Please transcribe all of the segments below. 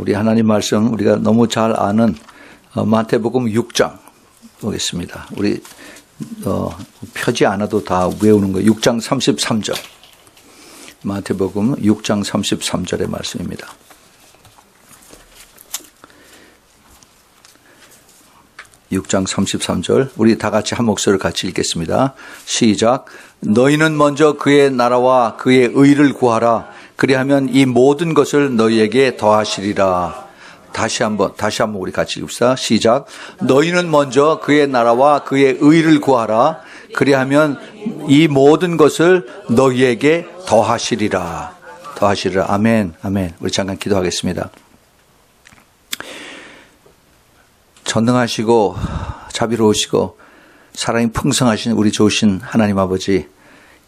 우리 하나님 말씀 우리가 너무 잘 아는 마태복음 6장 보겠습니다. 우리 펴지 않아도 다 외우는 거 6장 33절. 마태복음 6장 33절의 말씀입니다. (6장 33절) 우리 다 같이 한 목소리를 같이 읽겠습니다. 시작. 너희는 먼저 그의 나라와 그의 의를 구하라. 그리하면 이 모든 것을 너희에게 더하시리라. 다시 한번 우리 같이 읽읍시다. 시작. 너희는 먼저 그의 나라와 그의 의를 구하라. 그리하면 이 모든 것을 너희에게 더하시리라. 더하시리라. 아멘. 아멘. 우리 잠깐 기도하겠습니다. 전능하시고 자비로우시고 사랑이 풍성하신 우리 좋으신 하나님 아버지,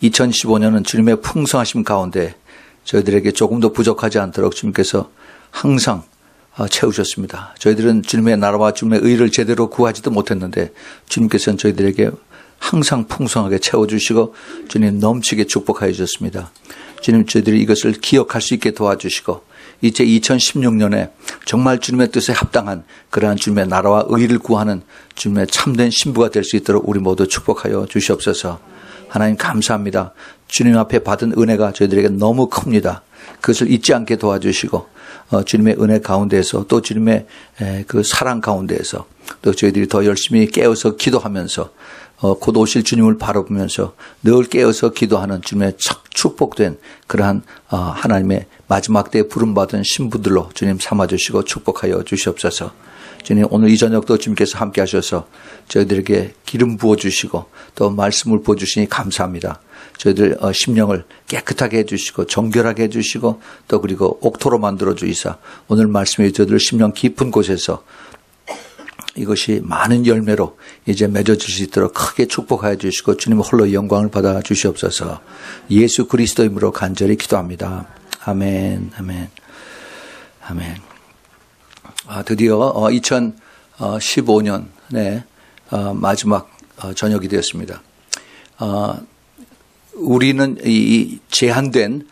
2015년은 주님의 풍성하심 가운데 저희들에게 조금도 부족하지 않도록 주님께서 항상 채우셨습니다. 저희들은 주님의 나라와 주님의 의를 제대로 구하지도 못했는데 주님께서는 저희들에게 항상 풍성하게 채워주시고 주님 넘치게 축복하여 주셨습니다. 주님, 저희들이 이것을 기억할 수 있게 도와주시고 이제 2016년에 정말 주님의 뜻에 합당한 그러한 주님의 나라와 의를 구하는 주님의 참된 신부가 될 수 있도록 우리 모두 축복하여 주시옵소서. 하나님 감사합니다. 주님 앞에 받은 은혜가 저희들에게 너무 큽니다. 그것을 잊지 않게 도와주시고 주님의 은혜 가운데에서 또 주님의 그 사랑 가운데에서 또 저희들이 더 열심히 깨어서 기도하면서 곧 오실 주님을 바라보면서 늘 깨어서 기도하는 주님의 축복된 그러한 하나님의 마지막 때에 부름받은 신부들로 주님 삼아주시고 축복하여 주시옵소서. 주님, 오늘 이 저녁도 주님께서 함께 하셔서 저희들에게 기름 부어주시고 또 말씀을 부어주시니 감사합니다. 저희들 심령을 깨끗하게 해주시고 정결하게 해주시고 또 그리고 옥토로 만들어 주이사 오늘 말씀에 저희들 심령 깊은 곳에서 이것이 많은 열매로 이제 맺어질 수 있도록 크게 축복하여 주시고 주님 홀로 영광을 받아 주시옵소서. 예수 그리스도 이름으로 간절히 기도합니다. 아멘, 아멘, 아멘. 드디어 2015년의 마지막 저녁이 되었습니다. 우리는 이 제한된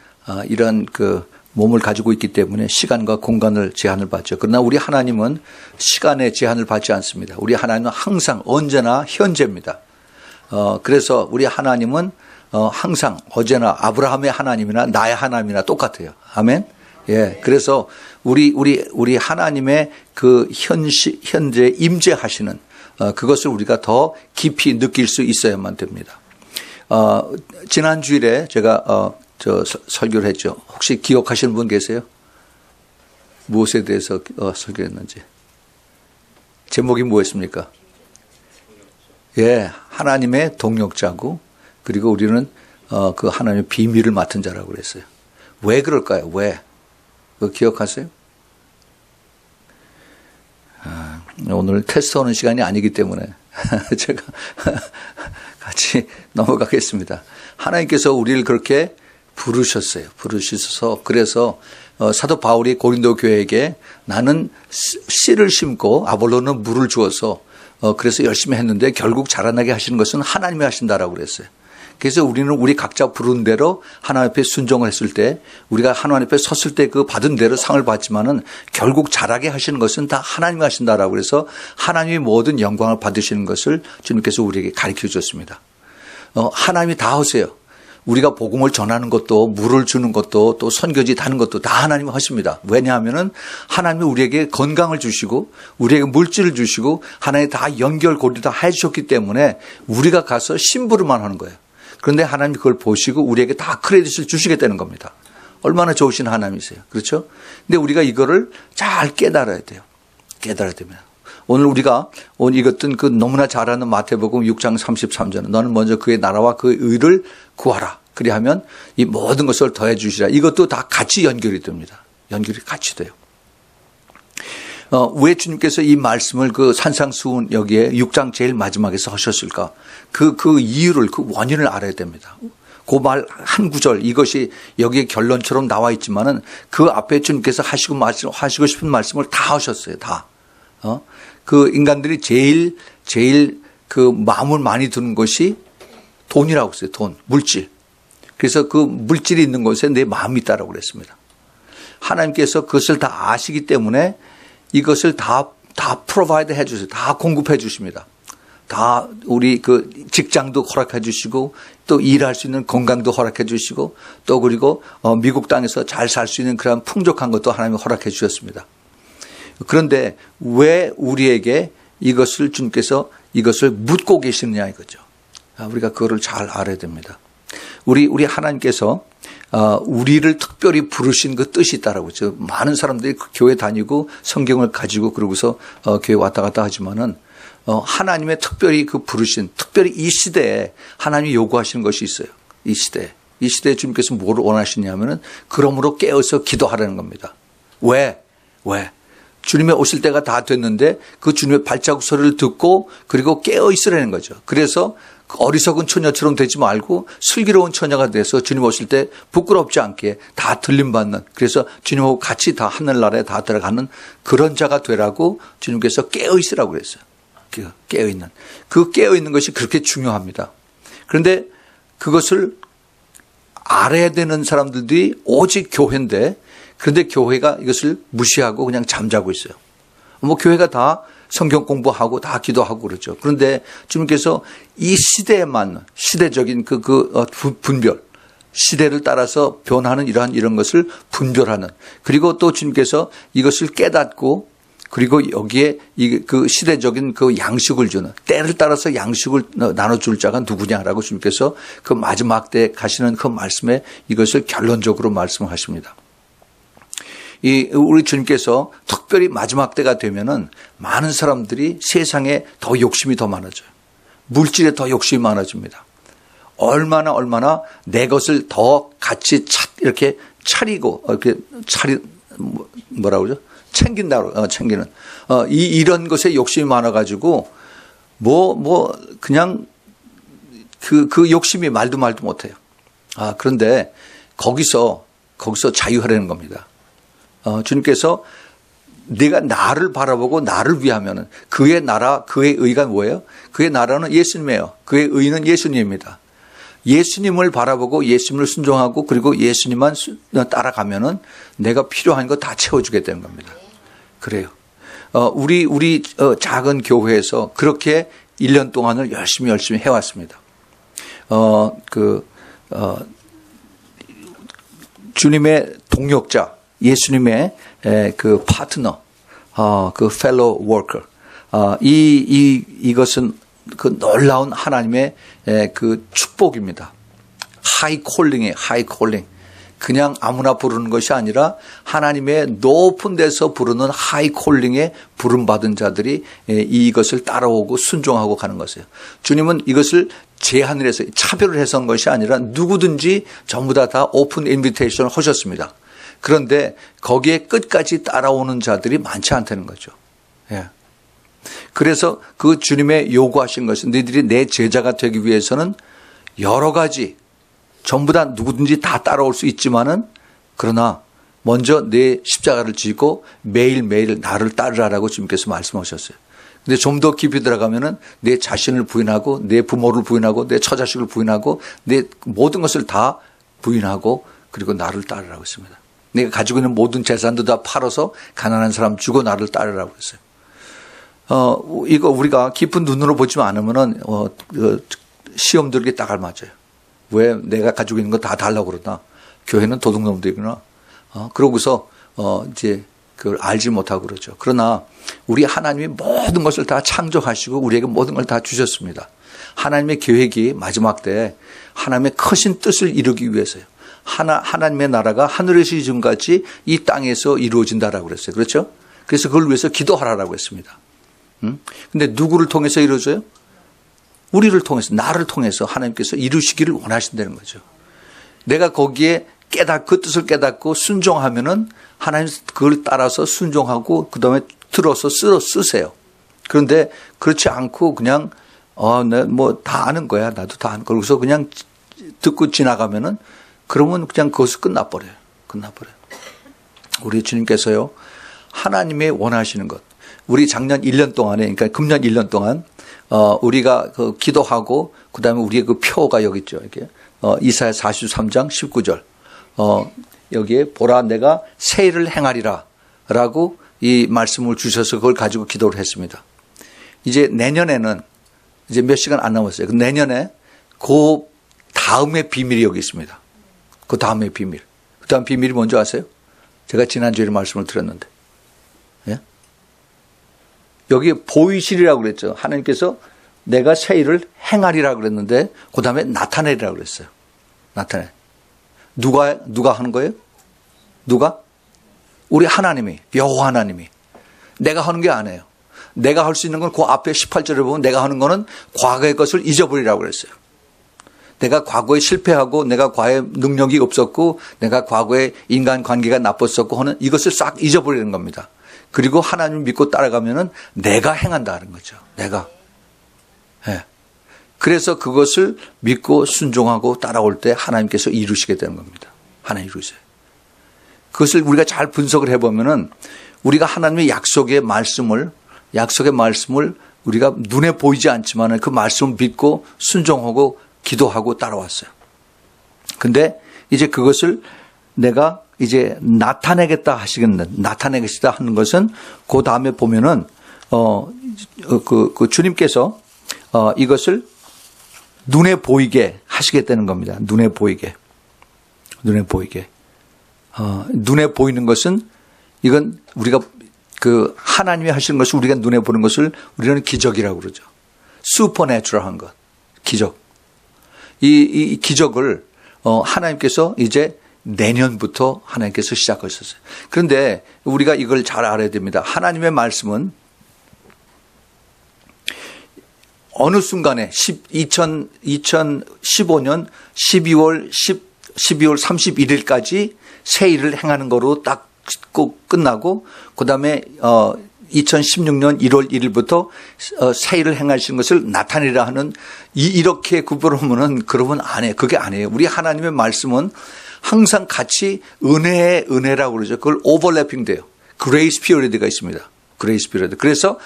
이런 그 몸을 가지고 있기 때문에 시간과 공간을 제한을 받죠. 그러나 우리 하나님은 시간의 제한을 받지 않습니다. 우리 하나님은 항상 언제나 현재입니다. 그래서 우리 하나님은 항상 어제나 아브라함의 하나님이나 나의 하나님이나 똑같아요. 아멘. 예. 그래서 우리 하나님의 그 현재 임재하시는 그것을 우리가 더 깊이 느낄 수 있어야만 됩니다. 지난 주일에 제가 설교를 했죠. 혹시 기억하시는 분 계세요? 무엇에 대해서 설교했는지. 제목이 뭐였습니까? 예, 하나님의 동력자고, 그리고 우리는 그 하나님의 비밀을 맡은 자라고 그랬어요. 왜 그럴까요? 왜? 그거 기억하세요? 오늘 테스트하는 시간이 아니기 때문에 제가 같이 넘어가겠습니다. 하나님께서 우리를 그렇게 부르셔서 그래서 사도 바울이 고린도 교회에게 나는 씨를 심고 아볼로는 물을 주어서 그래서 열심히 했는데 결국 자라나게 하시는 것은 하나님이 하신다라고 그랬어요. 그래서 우리는 우리 각자 부른 대로 하나님 앞에 순종을 했을 때 우리가 하나님 앞에 섰을 때 그 받은 대로 상을 받지만은 결국 자라게 하시는 것은 다 하나님이 하신다라고 그래서 하나님이 모든 영광을 받으시는 것을 주님께서 우리에게 가르쳐 주셨습니다. 하나님이 다 하세요. 우리가 복음을 전하는 것도 물을 주는 것도 또 선교지 다는 것도 다 하나님이 하십니다. 왜냐하면은 하나님이 우리에게 건강을 주시고 우리에게 물질을 주시고 하나님이 다 연결고리 다 해주셨기 때문에 우리가 가서 심부름만 하는 거예요. 그런데 하나님이 그걸 보시고 우리에게 다 크레딧을 주시겠다는 겁니다. 얼마나 좋으신 하나님이세요. 그렇죠? 근데 우리가 이거를 잘 깨달아야 돼요. 깨달아야 됩니다. 오늘 우리가 읽었던 그 너무나 잘 아는 마태복음 6장 33절은 너는 먼저 그의 나라와 그의 의를 구하라. 그리하면 이 모든 것을 더해 주시라. 이것도 다 같이 연결이 됩니다. 연결이 같이 돼요. 왜 주님께서 이 말씀을 그 산상수훈 여기에 6장 제일 마지막에서 하셨을까? 그 이유를, 그 원인을 알아야 됩니다. 그 말 한 구절, 이것이 여기에 결론처럼 나와 있지만은 그 앞에 주님께서 하시고 싶은 말씀을 다 하셨어요. 다. 그 인간들이 제일 그 마음을 많이 두는 것이 돈이라고 했어요. 돈, 물질. 그래서 그 물질이 있는 곳에 내 마음이 있다라고 그랬습니다. 하나님께서 그것을 다 아시기 때문에 이것을 다 프로바이드 해 주세요. 다 공급해 주십니다. 다 우리 그 직장도 허락해 주시고 또 일할 수 있는 건강도 허락해 주시고 또 그리고 미국 땅에서 잘 살 수 있는 그런 풍족한 것도 하나님이 허락해 주셨습니다. 그런데 왜 우리에게 이것을 주님께서 이것을 묻고 계시느냐 이거죠. 우리가 그거를 잘 알아야 됩니다. 우리 하나님께서 우리를 특별히 부르신 그 뜻이 있다라고 그죠. 많은 사람들이 교회 다니고 성경을 가지고 그러고서 교회 왔다 갔다 하지만은 하나님의 특별히 그 부르신 특별히 이 시대에 하나님이 요구하시는 것이 있어요. 이 시대에 주님께서 뭐를 원하시냐면은 그러므로 깨어서 기도하라는 겁니다. 왜? 주님의 오실 때가 다 됐는데 그 주님의 발자국 소리를 듣고 그리고 깨어 있으라는 거죠. 그래서 어리석은 처녀처럼 되지 말고 슬기로운 처녀가 돼서 주님 오실 때 부끄럽지 않게 다 들림받는, 그래서 주님하고 같이 다 하늘나라에 다 들어가는 그런 자가 되라고 주님께서 깨어 있으라고 그랬어요. 깨어있는. 그 깨어있는 것이 그렇게 중요합니다. 그런데 그것을 알아야 되는 사람들이 오직 교회인데, 그런데 교회가 이것을 무시하고 그냥 잠자고 있어요. 뭐 교회가 다 성경 공부하고 다 기도하고 그러죠. 그런데 주님께서 이 시대에 맞는 시대적인 분별, 시대를 따라서 변하는 이런 것을 분별하는, 그리고 또 주님께서 이것을 깨닫고 그리고 여기에 그 시대적인 그 양식을 주는, 때를 따라서 양식을 나눠줄 자가 누구냐라고 주님께서 그 마지막 때 가시는 그 말씀에 이것을 결론적으로 말씀하십니다. 우리 주님께서 특별히 마지막 때가 되면은 많은 사람들이 세상에 더 욕심이 더 많아져요. 물질에 더 욕심이 많아집니다. 얼마나 내 것을 더 같이 이렇게 차리고, 이렇게 뭐라고 그러죠? 챙기는. 이런 것에 욕심이 많아가지고, 그냥 그 욕심이 말도 못해요. 그런데 거기서 자유하라는 겁니다. 주님께서 내가 나를 바라보고 나를 위하면은 그의 나라, 그의 의가 뭐예요? 그의 나라는 예수님이에요. 그의 의는 예수님입니다. 예수님을 바라보고 예수님을 순종하고 그리고 예수님만 따라가면은 내가 필요한 거 다 채워주게 되는 겁니다. 그래요. 우리 작은 교회에서 그렇게 1년 동안을 열심히 해왔습니다. 주님의 동역자, 예수님의 그 파트너, 그 fellow worker, 이것은 그 놀라운 하나님의 그 축복입니다. 하이 콜링이에요. 하이 콜링. 그냥 아무나 부르는 것이 아니라 하나님의 높은 데서 부르는 하이 콜링에 부름받은 자들이 이것을 따라오고 순종하고 가는 것이에요. 주님은 이것을 제한을 해서 차별을 해서 한 것이 아니라 누구든지 전부 다 오픈 인비테이션을 하셨습니다. 그런데 거기에 끝까지 따라오는 자들이 많지 않다는 거죠. 예. 그래서 그 주님의 요구하신 것은 너희들이 내 제자가 되기 위해서는 여러 가지 전부 다 누구든지 다 따라올 수 있지만은 그러나 먼저 내 십자가를 지고 매일매일 나를 따르라라고 주님께서 말씀하셨어요. 근데 좀 더 깊이 들어가면은 내 자신을 부인하고 내 부모를 부인하고 내 처자식을 부인하고 내 모든 것을 다 부인하고 그리고 나를 따르라고 했습니다. 내가 가지고 있는 모든 재산도 다 팔아서 가난한 사람 주고 나를 따르라고 했어요. 이거 우리가 깊은 눈으로 보지 않으면은 시험 들기 딱 알맞아요. 왜 내가 가지고 있는 거 다 달라고 그러나? 교회는 도둑놈들이구나. 그러고서 이제 그걸 알지 못하고 그러죠. 그러나 우리 하나님이 모든 것을 다 창조하시고 우리에게 모든 걸 다 주셨습니다. 하나님의 계획이 마지막 때 하나님의 크신 뜻을 이루기 위해서요. 하나님의 나라가 하늘에서 이룬같이 이 땅에서 이루어진다라고 그랬어요. 그렇죠? 그래서 그걸 위해서 기도하라고 했습니다. 근데 누구를 통해서 이루어져요? 우리를 통해서, 나를 통해서 하나님께서 이루시기를 원하신다는 거죠. 내가 거기에 그 뜻을 깨닫고 순종하면은 하나님 그걸 따라서 순종하고 그 다음에 들어서 쓰세요. 그런데 그렇지 않고 그냥 뭐 다 아는 거야. 나도 다 아는 거. 그래서 그냥 듣고 지나가면은 그러면 그냥 그것을 끝나버려요. 우리 주님께서요, 하나님의 원하시는 것. 우리 작년 1년 동안에, 그러니까 금년 1년 동안, 우리가 그 기도하고, 그 다음에 우리의 그 표가 여기 있죠. 이렇게. 이사야 43장 19절. 여기에 보라 내가 새 일을 행하리라 라고 이 말씀을 주셔서 그걸 가지고 기도를 했습니다. 이제 내년에는 이제 몇 시간 안 남았어요. 내년에 그 다음의 비밀이 여기 있습니다. 그 다음의 비밀. 그 다음 비밀이 뭔지 아세요? 제가 지난주에 말씀을 드렸는데. 예? 여기에 보이시리라고 그랬죠. 하나님께서 내가 새 일을 행하리라고 그랬는데 그 다음에 나타내리라고 그랬어요. 나타내. 누가 하는 거예요? 누가? 우리 하나님이, 여호와 하나님이. 내가 하는 게 아니에요. 내가 할 수 있는 건 그 앞에 18절에 보면 내가 하는 거는 과거의 것을 잊어버리라고 그랬어요. 내가 과거에 실패하고 내가 과거에 능력이 없었고 내가 과거에 인간관계가 나빴었고 하는 이것을 싹 잊어버리는 겁니다. 그리고 하나님을 믿고 따라가면은 내가 행한다는 거죠. 내가. 예. 그래서 그것을 믿고 순종하고 따라올 때 하나님께서 이루시게 되는 겁니다. 하나님 이루세요. 그것을 우리가 잘 분석을 해보면은 우리가 하나님의 약속의 말씀을 우리가 눈에 보이지 않지만 그 말씀을 믿고 순종하고 기도하고 따라왔어요. 근데 이제 그것을 내가 이제 나타내겠다 나타내겠다 하는 것은 그 다음에 보면은, 주님께서, 이것을 눈에 보이게 하시겠다는 겁니다. 눈에 보이게. 눈에 보이는 것은 이건 우리가 하나님이 하시는 것을 우리가 눈에 보는 것을 우리는 기적이라고 그러죠. 슈퍼내추럴한 것. 기적. 이 기적을 하나님께서 이제 내년부터 하나님께서 시작하셨어요. 그런데 우리가 이걸 잘 알아야 됩니다. 하나님의 말씀은 어느 순간에 2015년 12월 31일까지 새 일을 행하는 거로 딱 끝나고 그다음에 2016년 1월 1일부터 새 일을 행하시는 것을 나타내라 하는 이렇게 구별하면은 그러면 안 해요. 그게 아니에요. 우리 하나님의 말씀은 항상 같이 은혜라고 그러죠. 그걸 오버래핑 돼요. 그레이스 피리어드가 있습니다. 그레이스 피리어드. 그래서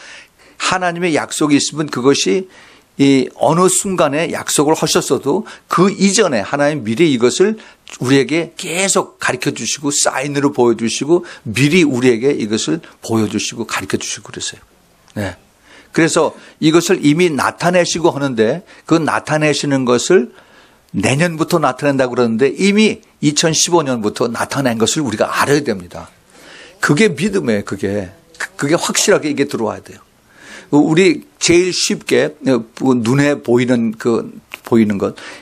하나님의 약속이 있으면 그것이 이 어느 순간에 약속을 하셨어도 그 이전에 하나님 미리 이것을 우리에게 계속 가르쳐 주시고 사인으로 보여주시고 미리 우리에게 이것을 보여주시고 가르쳐 주시고 그랬어요. 네. 그래서 이것을 이미 나타내시고 하는데 그 나타내시는 것을 내년부터 나타낸다고 그러는데 이미 2015년부터 나타낸 것을 우리가 알아야 됩니다. 그게 믿음이에요. 그게 확실하게 이게 들어와야 돼요. 우리 제일 쉽게 눈에 보이는 것,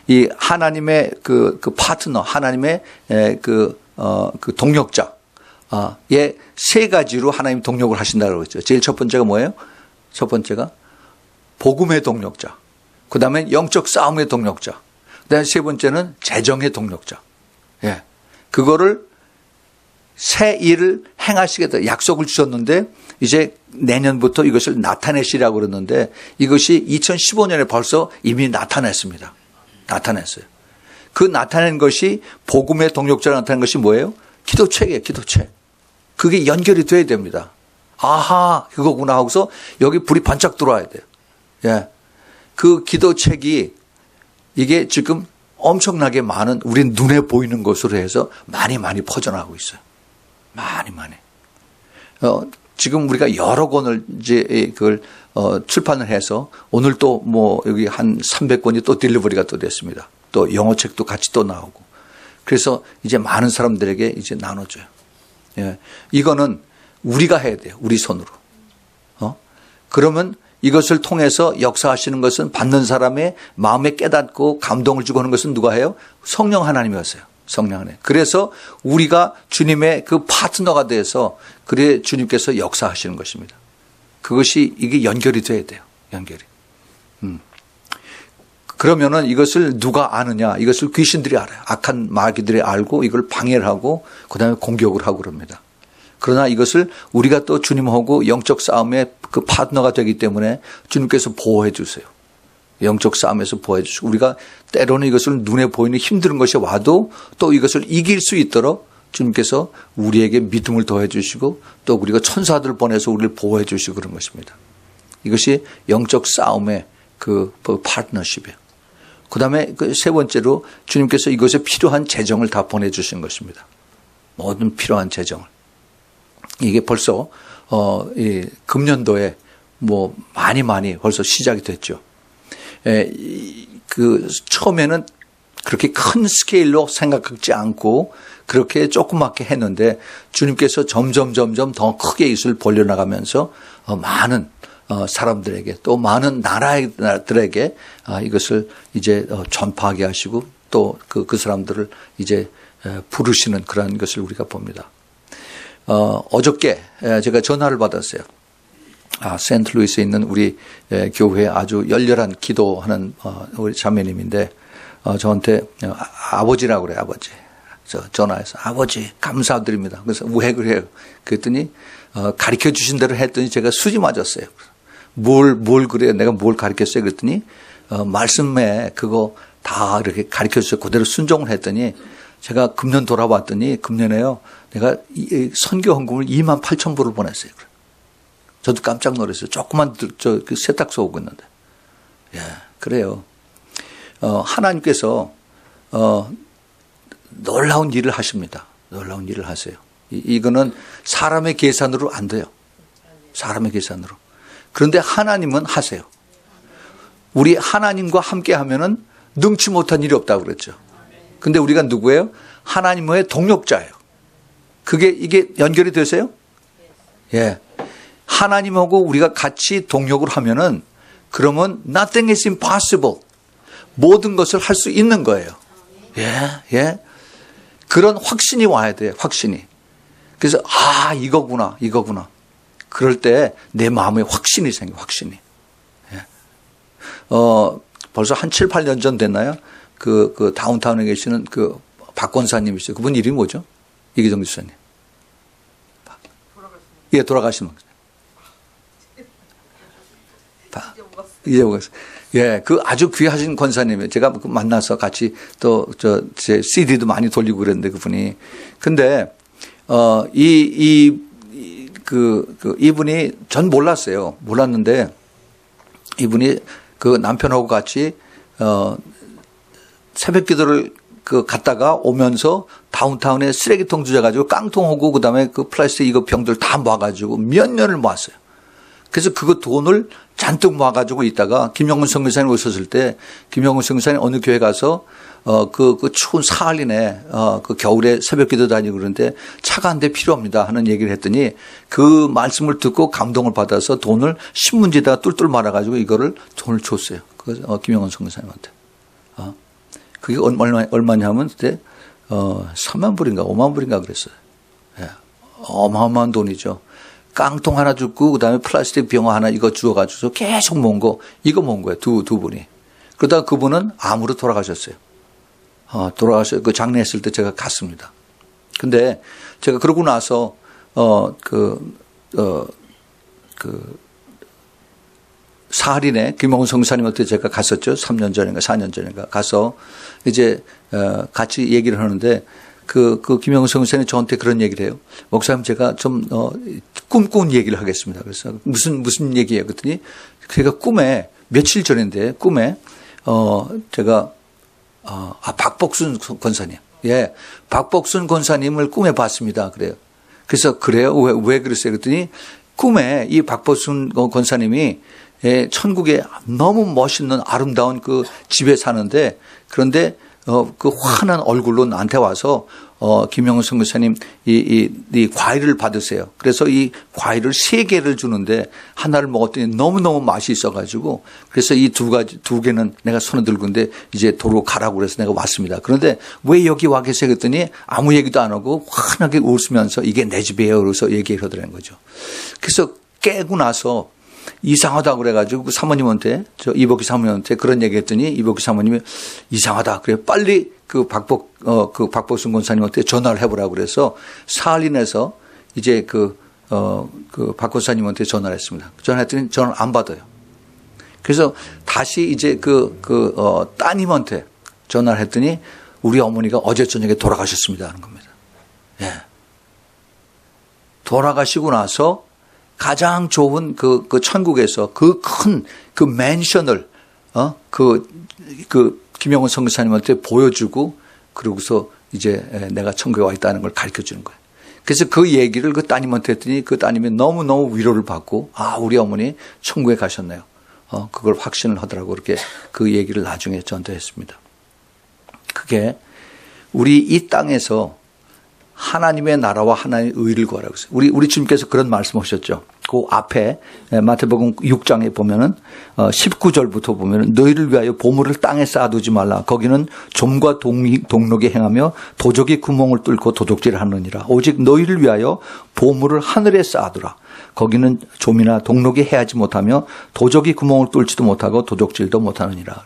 이 하나님의 그 파트너, 하나님의 그 동력자, 예, 세 가지로 하나님 동력을 하신다고 그랬죠. 제일 첫 번째가 뭐예요? 첫 번째가 복음의 동력자. 그 다음에 영적 싸움의 동력자. 그 다음에 세 번째는 재정의 동력자. 예. 그거를 새 일을 행하시겠다 약속을 주셨는데 이제 내년부터 이것을 나타내시라고 그러는데 이것이 2015년에 벌써 이미 나타냈습니다. 나타냈어요. 그 나타낸 것이 복음의 동력자로 나타낸 것이 뭐예요? 기도책이에요. 기도책. 그게 연결이 돼야 됩니다. 아하 그거구나 하고서 여기 불이 반짝 들어와야 돼요. 예. 그 기도책이 이게 지금 엄청나게 많은 우리 눈에 보이는 것으로 해서 많이 퍼져나가고 있어요. 많이. 지금 우리가 여러 권을 이제 그걸 출판을 해서 오늘 또 뭐 여기 한 300권이 또 딜리버리가 또 됐습니다. 또 영어 책도 같이 또 나오고. 그래서 이제 많은 사람들에게 이제 나눠줘요. 예. 이거는 우리가 해야 돼요. 우리 손으로. 그러면 이것을 통해서 역사하시는 것은 받는 사람의 마음에 깨닫고 감동을 주고 하는 것은 누가 해요? 성령 하나님이 하세요. 성령 하나님. 그래서 우리가 주님의 그 파트너가 돼서 그래 주님께서 역사하시는 것입니다. 그것이 이게 연결이 돼야 돼요. 연결이. 그러면은 이것을 누가 아느냐? 이것을 귀신들이 알아요. 악한 마귀들이 알고 이걸 방해를 하고 그다음에 공격을 하고 그럽니다. 그러나 이것을 우리가 또 주님하고 영적 싸움의 그 파트너가 되기 때문에 주님께서 보호해 주세요. 영적 싸움에서 보호해 주시고 우리가 때로는 이것을 눈에 보이는 힘든 것이 와도 또 이것을 이길 수 있도록 주님께서 우리에게 믿음을 더해 주시고 또 우리가 천사들을 보내서 우리를 보호해 주시고 그런 것입니다. 이것이 영적 싸움의 그 파트너십이에요. 그 다음에 그 세 번째로 주님께서 이것에 필요한 재정을 다 보내주신 것입니다. 모든 필요한 재정을. 이게 벌써 이 금년도에 뭐 많이 벌써 시작이 됐죠. 그 처음에는 그렇게 큰 스케일로 생각하지 않고 그렇게 조그맣게 했는데 주님께서 점점 더 크게 이것을 벌려나가면서 많은 사람들에게 또 많은 나라들에게 이것을 이제 전파하게 하시고 또 그 사람들을 이제 부르시는 그런 것을 우리가 봅니다. 어저께 제가 전화를 받았어요. 세인트루이스에 있는 우리 교회에 아주 열렬한 기도하는 우리 자매님인데 저한테 아버지라고 그래요. 아버지. 전화해서 아버지 감사드립니다. 그래서 왜 그래요? 그랬더니 가르쳐 주신 대로 했더니 제가 수지 맞았어요. 뭘 그래요? 내가 뭘 가르쳤어요? 그랬더니 말씀에 그거 다 이렇게 가르쳐 주셔서 그대로 순종을 했더니 제가 금년 돌아봤더니 금년에요. 내가 선교 헌금을 28,000불을 보냈어요. 저도 깜짝 놀랐어요. 조그만 그 세탁소 오고 있는데. 예, 그래요. 하나님께서 놀라운 일을 하십니다. 놀라운 일을 하세요. 이거는 사람의 계산으로 안 돼요. 사람의 계산으로. 그런데 하나님은 하세요. 우리 하나님과 함께 하면은 능치 못한 일이 없다고 그랬죠. 근데 우리가 누구예요? 하나님의 동력자예요. 이게 연결이 되세요? 예. 하나님하고 우리가 같이 동력을 하면은 그러면 nothing is impossible. 모든 것을 할 수 있는 거예요. 예. 그런 확신이 와야 돼요. 확신이. 그래서 이거구나. 그럴 때 내 마음에 확신이 생겨. 확신이. 예. 벌써 한 7, 8년 전 됐나요? 그 다운타운에 계시는 그 박 권사님 있어요. 그분 이름이 뭐죠? 이기정 지사님. 예, 돌아가신 분. 이제 먹었어요. 예, 그 아주 귀하신 권사님이에요. 제가 만나서 같이 또 제 CD도 많이 돌리고 그랬는데 그분이. 근데 이분이 전 몰랐어요. 몰랐는데 이분이 그 남편하고 같이 새벽 기도를 갔다가 오면서 다운타운에 쓰레기통 주셔가지고 깡통하고 그다음에 그 플라스틱 이거 병들 다 모아가지고 몇 년을 모았어요. 그래서 그거 돈을 잔뜩 모아가지고 있다가 김영훈 선교사님 오셨을 때 김영훈 선교사님 어느 교회 가서 그 추운 사할리네 그 겨울에 새벽 기도 다니고 그러는데 차가 한 대 필요합니다 하는 얘기를 했더니 그 말씀을 듣고 감동을 받아서 돈을 신문지에다가 뚫뚫 말아가지고 이거를 돈을 줬어요. 김영훈 선교사님한테. 그게 얼마냐면 그때 3만 불인가 5만 불인가 그랬어요. 예. 어마어마한 돈이죠. 깡통 하나 줬고 그다음에 플라스틱 병 하나 이거 주워가지고 계속 모은 거 이거 모은 거예요. 두 분이. 그러다가 그분은 암으로 돌아가셨어요. 돌아가셔서 그 장례했을 때 제가 갔습니다. 근데 제가 그러고 나서 사할인에 김영훈 성사님한테 제가 갔었죠. 3년 전인가 4년 전인가 가서 이제 같이 얘기를 하는데 그 김영훈 성사님이 저한테 그런 얘기를 해요. 목사님 제가 좀 꿈꾼 얘기를 하겠습니다. 그래서 무슨 얘기예요? 그랬더니 제가 꿈에 며칠 전인데 꿈에 제가 박복순 권사님. 예. 박복순 권사님을 꿈에 봤습니다. 그래요. 그래서 그래요? 왜 그랬어요? 그랬더니 꿈에 이 박복순 권사님이 천국에 너무 멋있는 아름다운 그 집에 사는데 그런데 그 환한 얼굴로 나한테 와서 김영훈 선교사님 이 과일을 받으세요. 그래서 이 과일을 3개를 주는데 하나를 먹었더니 너무너무 맛이 있어가지고 그래서 이 두 개는 내가 손에 들고 있는데 이제 도로 가라고 그래서 내가 왔습니다. 그런데 왜 여기 와 계세요? 그랬더니 아무 얘기도 안 하고 환하게 웃으면서 이게 내 집이에요. 그래서 얘기를 하더라는 거죠. 그래서 깨고 나서 이상하다 그래가지고 그 사모님한테 이복희 사모님한테 그런 얘기했더니 이복희 사모님이 이상하다 그래 빨리 그 박복순 권사님한테 전화를 해보라고 그래서 사할린에서 이제 그 박 권사님한테 전화를 했습니다. 전화했더니 전화를 안 받아요. 그래서 다시 이제 따님한테 전화를 했더니 우리 어머니가 어제 저녁에 돌아가셨습니다 하는 겁니다. 예. 돌아가시고 나서 가장 좋은 그 천국에서 그 큰 그 맨션을 김영훈 선교사님한테 보여주고 그러고서 이제 내가 천국에 와 있다는 걸 가르쳐 주는 거예요. 그래서 그 얘기를 그 따님한테 했더니 그 따님이 너무너무 위로를 받고 우리 어머니 천국에 가셨네요. 그걸 확신을 하더라고. 그렇게 그 얘기를 나중에 저한테 했습니다. 그게 우리 이 땅에서 하나님의 나라와 하나님의 의를 구하라고 했어요. 우리 주님께서 그런 말씀하셨죠. 그 앞에 마태복음 6장에 보면은 19절부터 보면은 너희를 위하여 보물을 땅에 쌓아두지 말라. 거기는 좀과 동록이 행하며 도적이 구멍을 뚫고 도둑질을 하느니라. 오직 너희를 위하여 보물을 하늘에 쌓아두라. 거기는 좀이나 동록이 해하지 못하며 도적이 구멍을 뚫지도 못하고 도둑질도 못하느니라.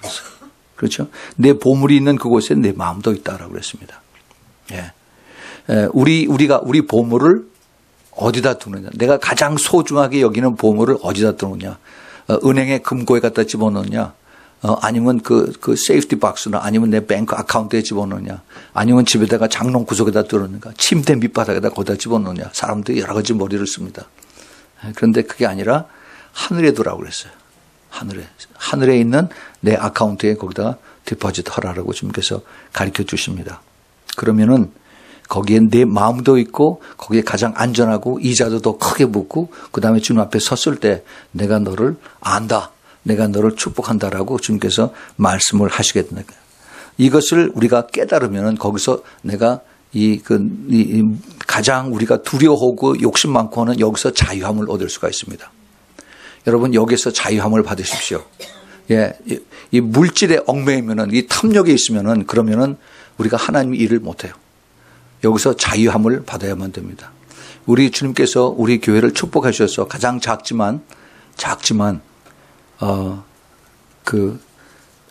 그렇죠? 내 보물이 있는 그곳에 내 마음도 있다라고 그랬습니다. 예. 우리 보물을 어디다 두느냐. 내가 가장 소중하게 여기는 보물을 어디다 두느냐. 은행의 금고에 갖다 집어넣느냐. 아니면 그 세이프티 박스나 아니면 내 뱅크 아카운트에 집어넣느냐. 아니면 집에다가 장롱 구석에다 두느냐. 침대 밑바닥에다 거기다 집어넣느냐. 사람들이 여러 가지 머리를 씁니다. 그런데 그게 아니라 하늘에 두라고 그랬어요. 하늘에 있는 내 아카운트에 거기다가 디포지트 하라고 주님께서 가르쳐 주십니다. 그러면은 거기에 내 마음도 있고 거기에 가장 안전하고 이자도 더 크게 붙고 그다음에 주님 앞에 섰을 때 내가 너를 안다. 내가 너를 축복한다라고 주님께서 말씀을 하시게 된다. 이것을 우리가 깨달으면은 거기서 내가 가장 우리가 두려워하고 욕심 많고 하는 여기서 자유함을 얻을 수가 있습니다. 여러분 여기서 자유함을 받으십시오. 예, 이 물질에 얽매이면은 이 탐욕에 있으면은 그러면은 우리가 하나님의 일을 못해요. 여기서 자유함을 받아야만 됩니다. 우리 주님께서 우리 교회를 축복하셔서 가장 작지만 그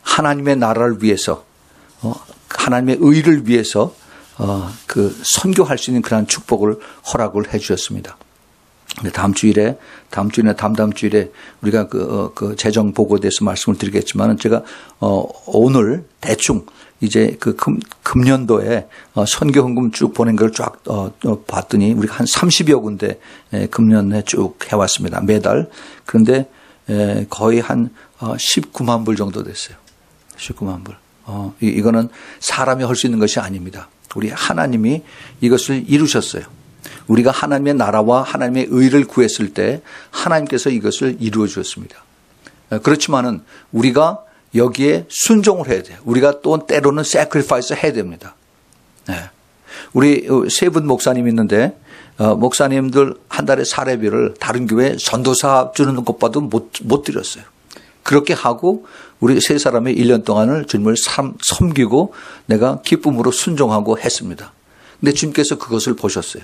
하나님의 나라를 위해서 하나님의 의를 위해서 그 선교할 수 있는 그러한 축복을 허락을 해 주셨습니다. 다음 주일에 다음 주일에 우리가 그 재정 보고에 대해서 말씀을 드리겠지만은 제가 오늘 대충 이제 그 금년도에 선교 헌금 쭉 보낸 걸 쫙 봤더니 우리가 한 30여 군데 금년에 쭉 해왔습니다. 매달. 그런데 거의 한 19만 불 정도 됐어요. 19만 불. 이거는 사람이 할 수 있는 것이 아닙니다. 우리 하나님이 이것을 이루셨어요. 우리가 하나님의 나라와 하나님의 의를 구했을 때 하나님께서 이것을 이루어 주셨습니다. 그렇지만은 우리가 여기에 순종을 해야 돼요. 우리가 또 때로는 sacrifice 해야 됩니다. 네. 우리 세 분 목사님 있는데 목사님들 한 달에 사례비를 다른 교회 전도사 주는 것봐도 못 드렸어요. 그렇게 하고 우리 세 사람의 1년 동안을 주님을 섬기고 내가 기쁨으로 순종하고 했습니다. 근데 주님께서 그것을 보셨어요.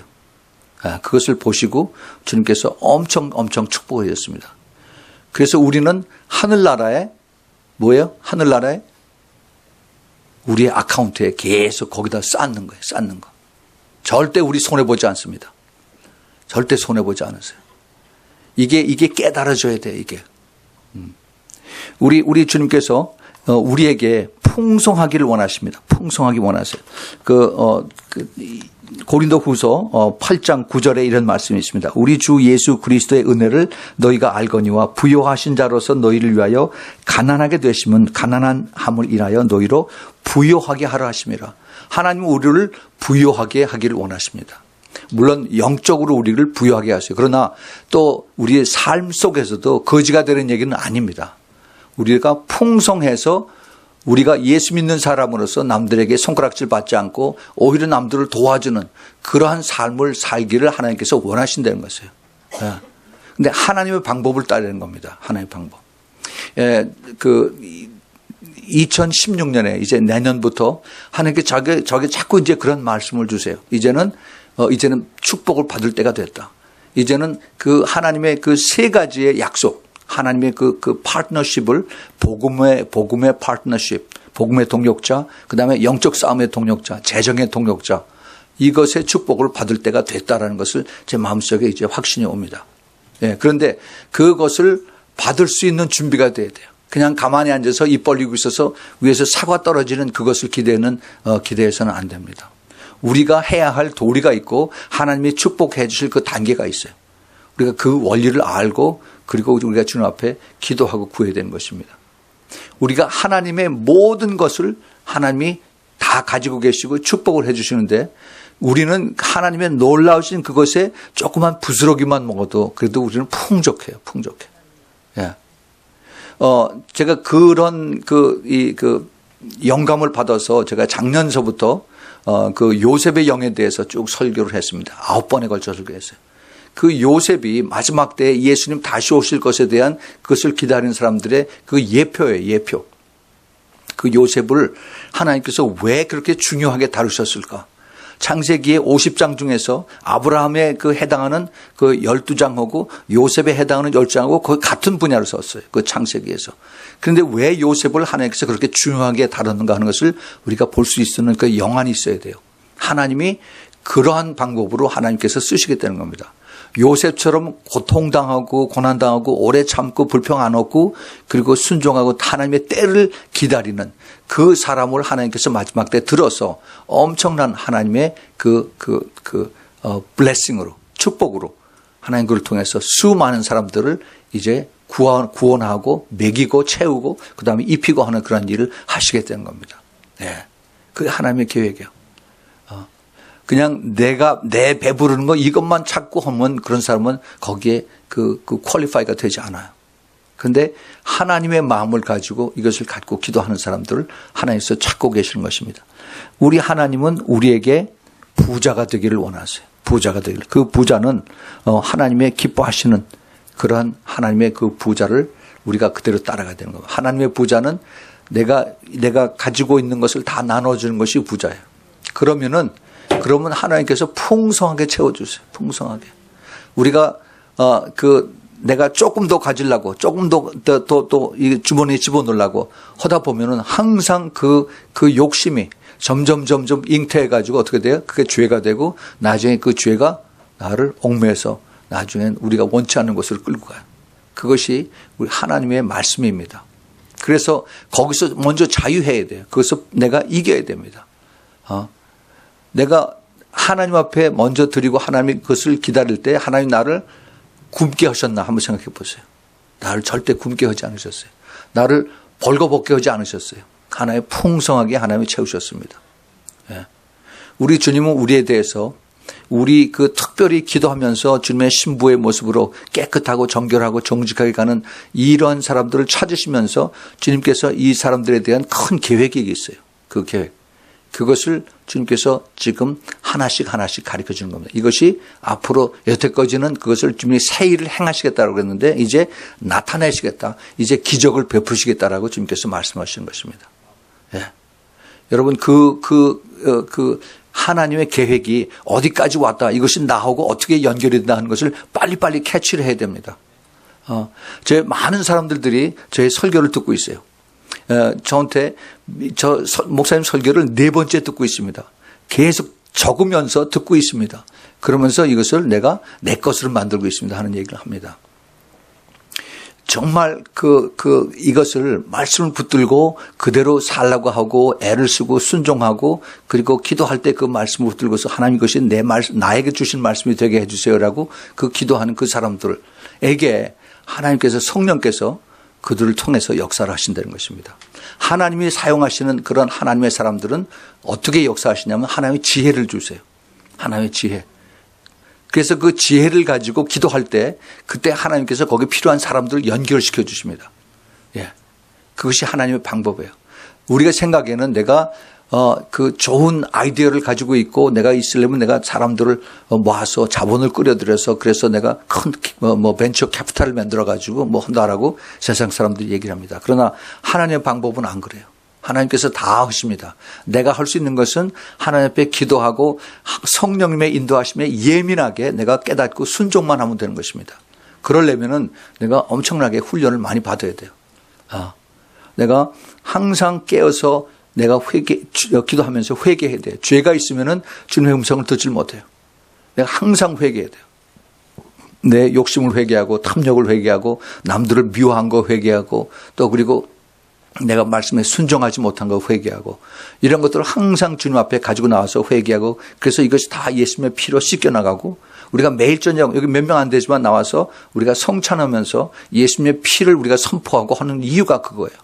그것을 보시고 주님께서 엄청 축복해 주셨습니다. 그래서 우리는 하늘나라에 뭐예요? 하늘나라에 우리의 아카운트에 계속 거기다 쌓는 거예요. 쌓는 거. 절대 우리 손해보지 않습니다. 절대 손해보지 않으세요. 이게 깨달아져야 돼요. 이게. 우리 주님께서 우리에게 풍성하기를 원하십니다. 풍성하기 원하세요. 고린도후서 8장 9절에 이런 말씀이 있습니다. 우리 주 예수 그리스도의 은혜를 너희가 알거니와 부요하신 자로서 너희를 위하여 가난하게 되시면 가난함을 인하여 너희로 부요하게 하라 하심이라. 하나님은 우리를 부요하게 하기를 원하십니다. 물론 영적으로 우리를 부요하게 하세요. 그러나 또 우리의 삶 속에서도 거지가 되는 얘기는 아닙니다. 우리가 풍성해서 우리가 예수 믿는 사람으로서 남들에게 손가락질 받지 않고 오히려 남들을 도와주는 그러한 삶을 살기를 하나님께서 원하신다는 것이에요. 그런데 하나님의 방법을 따르는 겁니다. 하나님의 방법. 2016년에 이제 내년부터 하나님께 저게 자꾸 이제 그런 말씀을 주세요. 이제는 축복을 받을 때가 됐다. 이제는 그 하나님의 그 세 가지의 약속, 하나님의 그 파트너십을 복음의 파트너십, 복음의 동력자, 그 다음에 영적 싸움의 동력자, 재정의 동력자, 이것의 축복을 받을 때가 됐다라는 것을 제 마음속에 이제 확신이 옵니다. 예, 그런데 그것을 받을 수 있는 준비가 돼야 돼요. 그냥 가만히 앉아서 입 벌리고 있어서 위에서 사과 떨어지는 그것을 기대해서는 안 됩니다. 우리가 해야 할 도리가 있고 하나님이 축복해 주실 그 단계가 있어요. 우리가 그 원리를 알고 그리고 우리가 주님 앞에 기도하고 구해야 되는 것입니다. 우리가 하나님의 모든 것을 하나님이 다 다 가지고 계시고 축복을 해 주시는데 우리는 하나님의 놀라우신 그것에 조그만 부스러기만 먹어도 그래도 우리는 풍족해요. 풍족해. 예. 제가 그런 영감을 받아서 제가 작년서부터 그 요셉의 영에 대해서 쭉 설교를 했습니다. 9번에 걸쳐 설교했어요. 그 요셉이 마지막 때에 예수님 다시 오실 것에 대한 그것을 기다리는 사람들의 그 예표예요. 예표. 그 요셉을 하나님께서 왜 그렇게 중요하게 다루셨을까? 창세기의 50장 중에서 아브라함에 그 해당하는 그 12장하고 요셉에 해당하는 10장하고 거의 같은 분야를 썼어요. 그 창세기에서. 그런데 왜 요셉을 하나님께서 그렇게 중요하게 다뤘는가 하는 것을 우리가 볼 수 있는 그 영안이 있어야 돼요. 하나님이 그러한 방법으로 하나님께서 쓰시겠다는 겁니다. 요셉처럼 고통당하고 고난당하고 오래 참고 불평 안 하고 그리고 순종하고 하나님의 때를 기다리는 그 사람을 하나님께서 마지막 때 들어서 엄청난 하나님의 블레싱으로 축복으로 하나님 그를 통해서 수많은 사람들을 이제 구원하고 먹이고 채우고 그다음에 입히고 하는 그런 일을 하시게 되는 겁니다. 네. 그게 하나님의 계획이에요. 그냥 내 배부르는 거 이것만 찾고 하면 그런 사람은 거기에 그 퀄리파이가 되지 않아요. 그런데 하나님의 마음을 가지고 이것을 갖고 기도하는 사람들을 하나님께서 찾고 계시는 것입니다. 우리 하나님은 우리에게 부자가 되기를 원하세요. 부자가 되기를. 그 부자는 하나님의 기뻐하시는 그러한 하나님의 그 부자를 우리가 그대로 따라가야 되는 겁니다. 하나님의 부자는 내가 가지고 있는 것을 다 나눠주는 것이 부자예요. 그러면 하나님께서 풍성하게 채워주세요. 풍성하게. 우리가 내가 조금 더 가지려고 조금 더 이 주머니에 집어넣으려고 하다 보면은 항상 그 욕심이 점점 잉태해가지고 어떻게 돼요? 그게 죄가 되고 나중에 그 죄가 나를 얽매여서 나중엔 우리가 원치 않는 곳을 끌고 가요. 그것이 우리 하나님의 말씀입니다. 그래서 거기서 먼저 자유해야 돼요. 그것을 내가 이겨야 됩니다. 내가 하나님 앞에 먼저 드리고 하나님이 그것을 기다릴 때 하나님 나를 굶게 하셨나 한번 생각해 보세요. 나를 절대 굶게 하지 않으셨어요. 나를 벌거벗게 하지 않으셨어요. 하나님 풍성하게 하나님이 채우셨습니다. 예. 우리 주님은 우리에 대해서 우리 특별히 기도하면서 주님의 신부의 모습으로 깨끗하고 정결하고 정직하게 가는 이런 사람들을 찾으시면서 주님께서 이 사람들에 대한 큰 계획이 있어요. 그 계획. 그것을 주님께서 지금 하나씩 가르쳐 주는 겁니다. 이것이 앞으로 여태까지는 그것을 주님이 새 일을 행하시겠다고 그랬는데 이제 나타내시겠다. 이제 기적을 베푸시겠다라고 주님께서 말씀하시는 것입니다. 예. 여러분 하나님의 계획이 어디까지 왔다. 이것이 나하고 어떻게 연결이 된다 하는 것을 빨리빨리 캐치를 해야 됩니다. 제 많은 사람들이 제 설교를 듣고 있어요. 저한테 목사님 설교를 4번째 듣고 있습니다. 계속 적으면서 듣고 있습니다. 그러면서 이것을 내가 내 것으로 만들고 있습니다 하는 얘기를 합니다. 정말 이것을 말씀을 붙들고 그대로 살라고 하고 애를 쓰고 순종하고 그리고 기도할 때 그 말씀을 붙들고서 하나님 이것이 나에게 주신 말씀이 되게 해주세요라고 기도하는 그 사람들에게 하나님께서 성령께서 그들을 통해서 역사를 하신다는 것입니다. 하나님이 사용하시는 그런 하나님의 사람들은 어떻게 역사하시냐면 하나님의 지혜를 주세요. 하나님의 지혜. 그래서 그 지혜를 가지고 기도할 때 그때 하나님께서 거기 필요한 사람들을 연결시켜 주십니다. 예. 그것이 하나님의 방법이에요. 우리가 생각에는 내가 좋은 아이디어를 가지고 있고 내가 있으려면 내가 사람들을 모아서 자본을 끌어들여서 그래서 내가 큰 벤처 캐피탈을 만들어 가지고 한다라고 세상 사람들이 얘기를 합니다. 그러나 하나님의 방법은 안 그래요. 하나님께서 다 하십니다. 내가 할 수 있는 것은 하나님 앞에 기도하고 성령님의 인도하심에 예민하게 내가 깨닫고 순종만 하면 되는 것입니다. 그러려면은 내가 엄청나게 훈련을 많이 받아야 돼요. 내가 항상 깨어서 내가 기도하면서 회개해야 돼요. 죄가 있으면은 주님의 음성을 듣질 못해요. 내가 항상 회개해야 돼요. 내 욕심을 회개하고 탐욕을 회개하고 남들을 미워한 거 회개하고 또 그리고 내가 말씀에 순종하지 못한 거 회개하고 이런 것들을 항상 주님 앞에 가지고 나와서 회개하고 그래서 이것이 다 예수님의 피로 씻겨나가고 우리가 매일 저녁 여기 몇 명 안 되지만 나와서 우리가 성찬하면서 예수님의 피를 우리가 선포하고 하는 이유가 그거예요.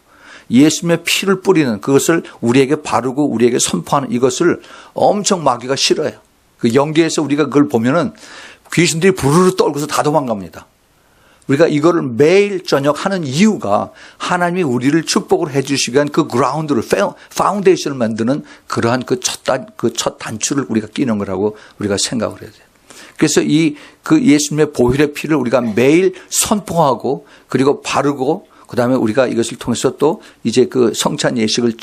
예수님의 피를 뿌리는 그것을 우리에게 바르고 우리에게 선포하는 이것을 엄청 마귀가 싫어해요. 그 연기에서 우리가 그걸 보면은 귀신들이 부르르 떨고서 다 도망갑니다. 우리가 이거를 매일 저녁 하는 이유가 하나님이 우리를 축복을 해 주시기 위한 그 그라운드를, 파운데이션을 만드는 그러한 그 첫 단추를 우리가 끼는 거라고 우리가 생각을 해야 돼요. 그래서 그 예수님의 보혈의 피를 우리가 매일 선포하고 그리고 바르고 그다음에 우리가 이것을 통해서 또 이제 그 성찬 예식을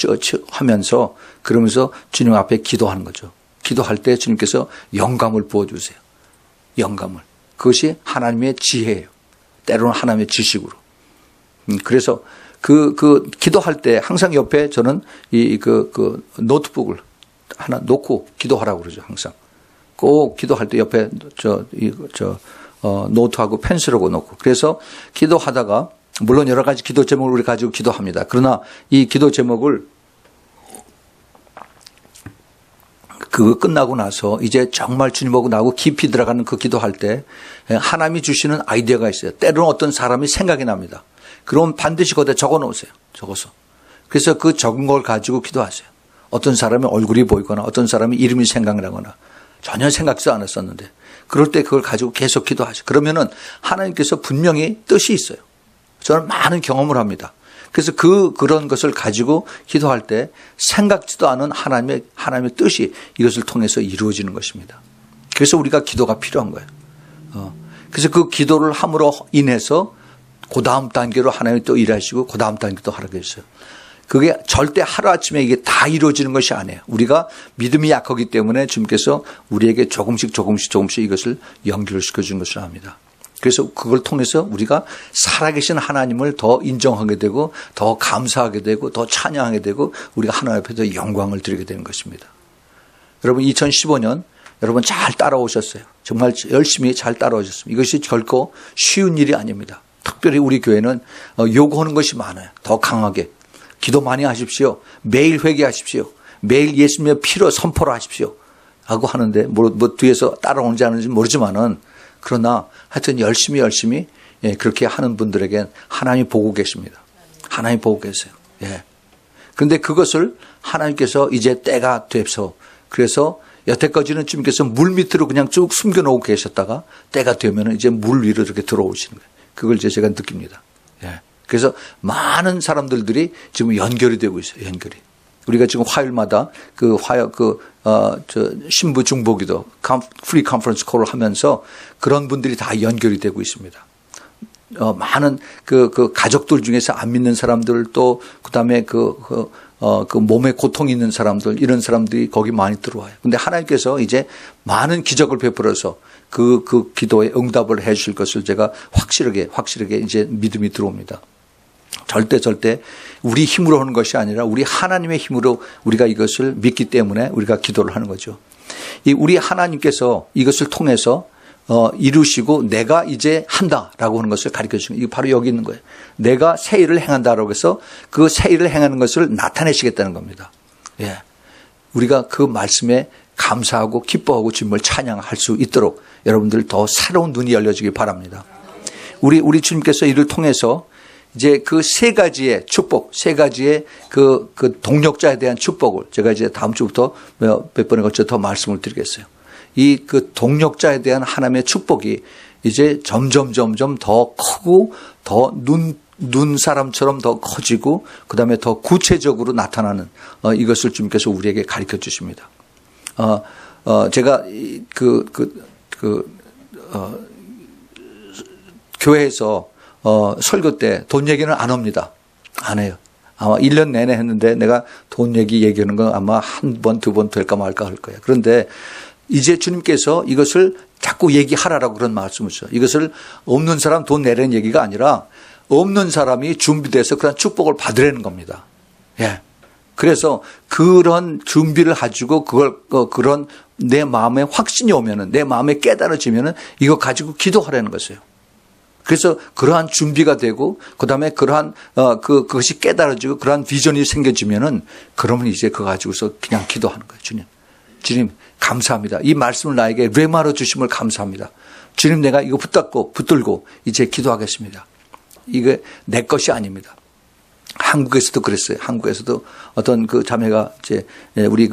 하면서 그러면서 주님 앞에 기도하는 거죠. 기도할 때 주님께서 영감을 부어주세요. 영감을. 그것이 하나님의 지혜예요. 때로는 하나님의 지식으로. 그래서 그 기도할 때 항상 옆에 저는 그 노트북을 하나 놓고 기도하라고 그러죠. 항상. 꼭 기도할 때 옆에 노트하고 펜슬하고 놓고. 그래서 기도하다가 물론 여러 가지 기도 제목을 우리 가지고 기도합니다. 그러나 이 기도 제목을 그거 끝나고 나서 이제 정말 주님하고 나하고 깊이 들어가는 그 기도할 때 하나님이 주시는 아이디어가 있어요. 때로는 어떤 사람이 생각이 납니다. 그럼 반드시 거기다 적어 놓으세요. 적어서. 그래서 그 적은 걸 가지고 기도하세요. 어떤 사람의 얼굴이 보이거나 어떤 사람의 이름이 생각나거나 전혀 생각지도 않았었는데 그럴 때 그걸 가지고 계속 기도하세요. 그러면은 하나님께서 분명히 뜻이 있어요. 저는 많은 경험을 합니다. 그래서 그런 것을 가지고 기도할 때 생각지도 않은 하나님의 뜻이 이것을 통해서 이루어지는 것입니다. 그래서 우리가 기도가 필요한 거예요. 그래서 그 기도를 함으로 인해서 그 다음 단계로 하나님이 또 일하시고 그 다음 단계도 하라고 했어요. 그게 절대 하루아침에 이게 다 이루어지는 것이 아니에요. 우리가 믿음이 약하기 때문에 주님께서 우리에게 조금씩 이것을 연결시켜 준 것을 압니다. 그래서 그걸 통해서 우리가 살아계신 하나님을 더 인정하게 되고 더 감사하게 되고 더 찬양하게 되고 우리가 하나님 앞에 더 영광을 드리게 되는 것입니다. 여러분 2015년 여러분 잘 따라오셨어요. 정말 열심히 잘 따라오셨습니다. 이것이 결코 쉬운 일이 아닙니다. 특별히 우리 교회는 요구하는 것이 많아요. 더 강하게. 기도 많이 하십시오. 매일 회개하십시오. 매일 예수님의 피로 선포를 하십시오. 하고 하는데 뭐 뒤에서 따라오는지 안 하는지 모르지만은 그러나 하여튼 열심히 그렇게 하는 분들에겐 하나님이 보고 계십니다. 하나님 보고 계세요. 예. 그런데 그것을 하나님께서 이제 때가 돼서 그래서 여태까지는 주님께서 물 밑으로 그냥 쭉 숨겨놓고 계셨다가 때가 되면 이제 물 위로 이렇게 들어오시는 거예요. 그걸 이제 제가 느낍니다. 예. 그래서 많은 사람들이 지금 연결이 되고 있어요. 연결이. 우리가 지금 화요일마다 신부 중보기도 프리 컨퍼런스 콜을 하면서 그런 분들이 다 연결이 되고 있습니다. 많은 그 가족들 중에서 안 믿는 사람들 또 그다음에 그 몸에 고통이 있는 사람들 이런 사람들이 거기 많이 들어와요. 근데 하나님께서 이제 많은 기적을 베풀어서 그 기도에 응답을 해 주실 것을 제가 확실하게 이제 믿음이 들어옵니다. 절대 우리 힘으로 하는 것이 아니라 우리 하나님의 힘으로 우리가 이것을 믿기 때문에 우리가 기도를 하는 거죠. 우리 하나님께서 이것을 통해서 이루시고 내가 이제 한다라고 하는 것을 가르쳐 주시는 이게 바로 여기 있는 거예요. 내가 새 일을 행한다라고 해서 그 새 일을 행하는 것을 나타내시겠다는 겁니다. 예. 우리가 그 말씀에 감사하고 기뻐하고 주님을 찬양할 수 있도록 여러분들 더 새로운 눈이 열려지기 바랍니다. 우리 주님께서 이를 통해서 이제 그 세 가지의 축복, 세 가지의 그 동력자에 대한 축복을 제가 이제 다음 주부터 몇 번에 걸쳐 더 말씀을 드리겠어요. 이 그 동력자에 대한 하나님의 축복이 이제 점점 더 크고 더 눈 사람처럼 더 커지고 그다음에 더 구체적으로 나타나는 이것을 주님께서 우리에게 가르쳐 주십니다. 제가 교회에서 설교 때 돈 얘기는 안 합니다. 안 해요. 아마 1년 내내 했는데 내가 돈 얘기하는 건 아마 한 번, 두 번 될까 말까 할 거예요. 그런데 이제 주님께서 이것을 자꾸 얘기하라라고 그런 말씀을 주셔요. 이것을 없는 사람 돈 내라는 얘기가 아니라 없는 사람이 준비돼서 그런 축복을 받으라는 겁니다. 예. 그래서 그런 준비를 가지고 그런 내 마음에 확신이 오면은 내 마음에 깨달아지면은 이거 가지고 기도하라는 것이에요. 그래서 그러한 준비가 되고 그다음에 그러한 그것이 깨달아지고 그러한 비전이 생겨지면은 그러면 이제 그거 가지고서 그냥 기도하는 거예요. 주님 감사합니다. 이 말씀을 나에게 레마로 주심을 감사합니다. 주님 내가 이거 붙들고 이제 기도하겠습니다. 이게 내 것이 아닙니다. 한국에서도 그랬어요. 한국에서도 어떤 그 자매가 이제 우리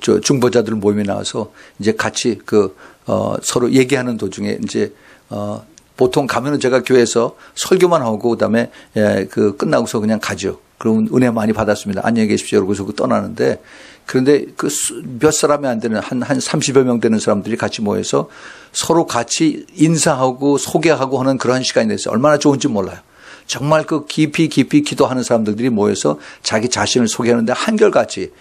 저 중보자들 모임에 나와서 이제 같이 서로 얘기하는 도중에 이제 보통 가면은 제가 교회에서 설교만 하고 그다음에 끝나고서 그냥 가죠. 그러면 은혜 많이 받았습니다. 안녕히 계십시오. 그러고서 떠나는데 그런데 몇 사람이 안 되는 한 30여 명 되는 사람들이 같이 모여서 서로 같이 인사하고 소개하고 하는 그러한 시간이 됐어요. 얼마나 좋은지 몰라요. 정말 깊이 기도하는 사람들이 모여서 자기 자신을 소개하는데 한결같이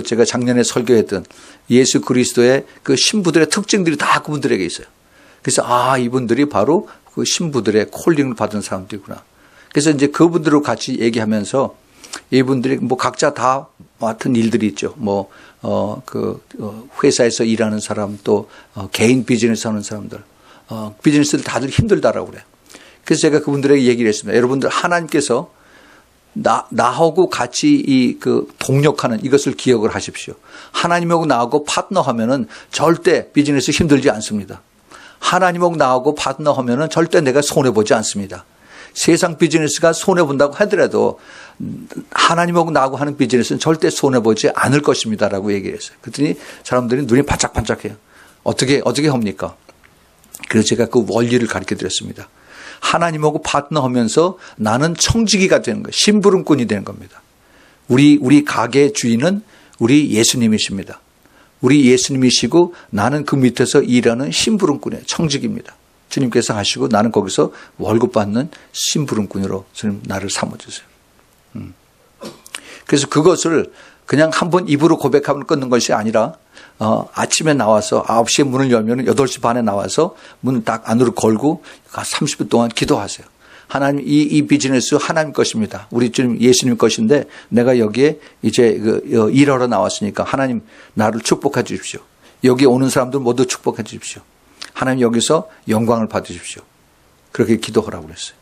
제가 작년에 설교했던 예수 그리스도의 그 신부들의 특징들이 다 그분들에게 있어요. 그래서 이분들이 바로 그 신부들의 콜링을 받은 사람들이구나. 그래서 이제 그분들과 같이 얘기하면서 이분들이 각자 다 맡은 일들이 있죠. 회사에서 일하는 사람 또 개인 비즈니스 하는 사람들, 비즈니스들 다들 힘들다라고 그래요. 그래서 제가 그분들에게 얘기를 했습니다. 여러분들 하나님께서 나하고 같이 동력하는 이것을 기억을 하십시오. 하나님하고 나하고 파트너하면은 절대 비즈니스 힘들지 않습니다. 하나님하고 나하고 파트너하면은 절대 내가 손해보지 않습니다. 세상 비즈니스가 손해본다고 하더라도 하나님하고 나하고 하는 비즈니스는 절대 손해보지 않을 것입니다라고 얘기를 했어요. 그랬더니 사람들이 눈이 반짝반짝해요. 어떻게 합니까? 그래서 제가 그 원리를 가르쳐 드렸습니다. 하나님하고 파트너하면서 나는 청지기가 되는 거예요. 심부름꾼이 되는 겁니다. 우리 가게 주인은 우리 예수님이십니다. 우리 예수님이시고 나는 그 밑에서 일하는 심부름꾼이에요. 청지기입니다. 주님께서 하시고 나는 거기서 월급 받는 심부름꾼으로 주님 나를 삼아주세요. 그래서 그것을 그냥 한번 입으로 고백하면 끊는 것이 아니라 아침에 나와서 9시에 문을 열면 8시 반에 나와서 문을 딱 안으로 걸고 30분 동안 기도하세요. 하나님 이 비즈니스 하나님 것입니다. 우리 주님 예수님 것인데 내가 여기에 이제 일하러 나왔으니까 하나님 나를 축복해 주십시오. 여기 오는 사람들 모두 축복해 주십시오. 하나님 여기서 영광을 받으십시오. 그렇게 기도하라고 그랬어요.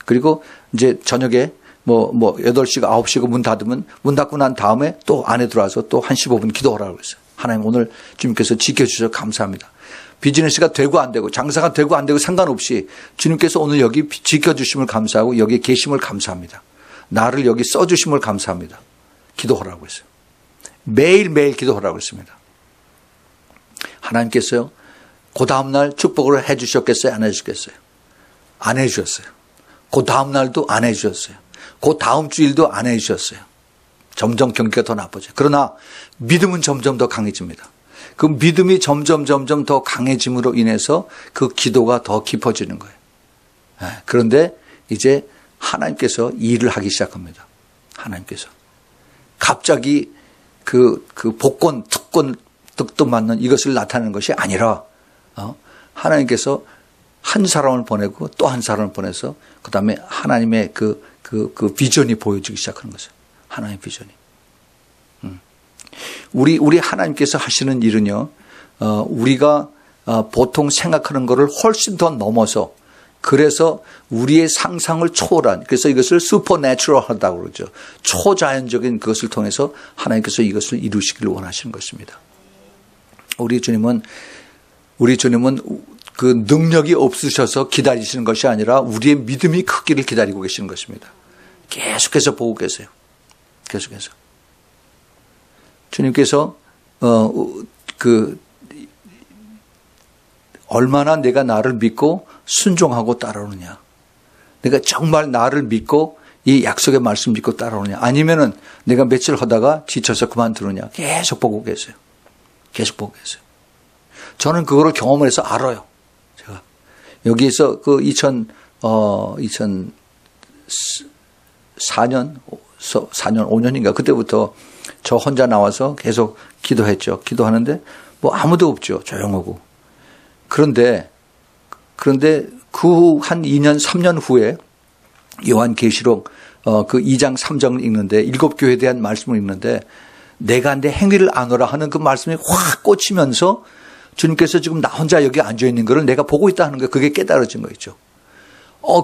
그리고 이제 저녁에 8시가 9시가 문 닫으면 문 닫고 난 다음에 또 안에 들어와서 또 한 15분 기도하라고 그랬어요. 하나님 오늘 주님께서 지켜주셔서 감사합니다. 비즈니스가 되고 안 되고 장사가 되고 안 되고 상관없이 주님께서 오늘 여기 지켜주심을 감사하고 여기 계심을 감사합니다. 나를 여기 써주심을 감사합니다. 기도하라고 했어요. 매일매일 기도하라고 했습니다. 하나님께서요. 그 다음날 축복을 해 주셨겠어요? 안 해 주셨겠어요? 안 해 주셨어요. 그 다음날도 안 해 주셨어요. 그 다음 주일도 안 해 주셨어요. 점점 경기가 더 나빠져요. 그러나 믿음은 점점 더 강해집니다. 그 믿음이 점점 더 강해짐으로 인해서 그 기도가 더 깊어지는 거예요. 그런데 이제 하나님께서 일을 하기 시작합니다. 하나님께서. 갑자기 그 복권, 특권, 득도 맞는 이것을 나타내는 것이 아니라 하나님께서 한 사람을 보내고 또 한 사람을 보내서 그 다음에 하나님의 그 비전이 보여지기 시작하는 거죠. 하나님의 비전이. 우리 하나님께서 하시는 일은요, 우리가 보통 생각하는 것을 훨씬 더 넘어서 그래서 우리의 상상을 초월한, 그래서 이것을 슈퍼내추럴하다고 그러죠. 초자연적인 그것을 통해서 하나님께서 이것을 이루시기를 원하시는 것입니다. 우리 주님은 그 능력이 없으셔서 기다리시는 것이 아니라 우리의 믿음이 크기를 기다리고 계시는 것입니다. 계속해서 보고 계세요. 계속해서. 주님께서 얼마나 내가 나를 믿고 순종하고 따라오느냐. 내가 정말 나를 믿고 이 약속의 말씀 믿고 따라오느냐. 아니면은 내가 며칠 하다가 지쳐서 그만두느냐. 계속 보고 계세요. 계속 보고 계세요. 저는 그거를 경험을 해서 알아요. 제가 여기에서 2004년 5년인가 그때부터 저 혼자 나와서 계속 기도했죠. 기도하는데 아무도 없죠. 조용하고. 그런데 그 후 한 2년 3년 후에 요한계시록 그 2장 3장을 읽는데 7교회에 대한 말씀을 읽는데 내가 내 행위를 아노라 하는 그 말씀이 확 꽂히면서 주님께서 지금 나 혼자 여기 앉아 있는 것을 내가 보고 있다 하는 거 그게 깨달아진 거 있죠.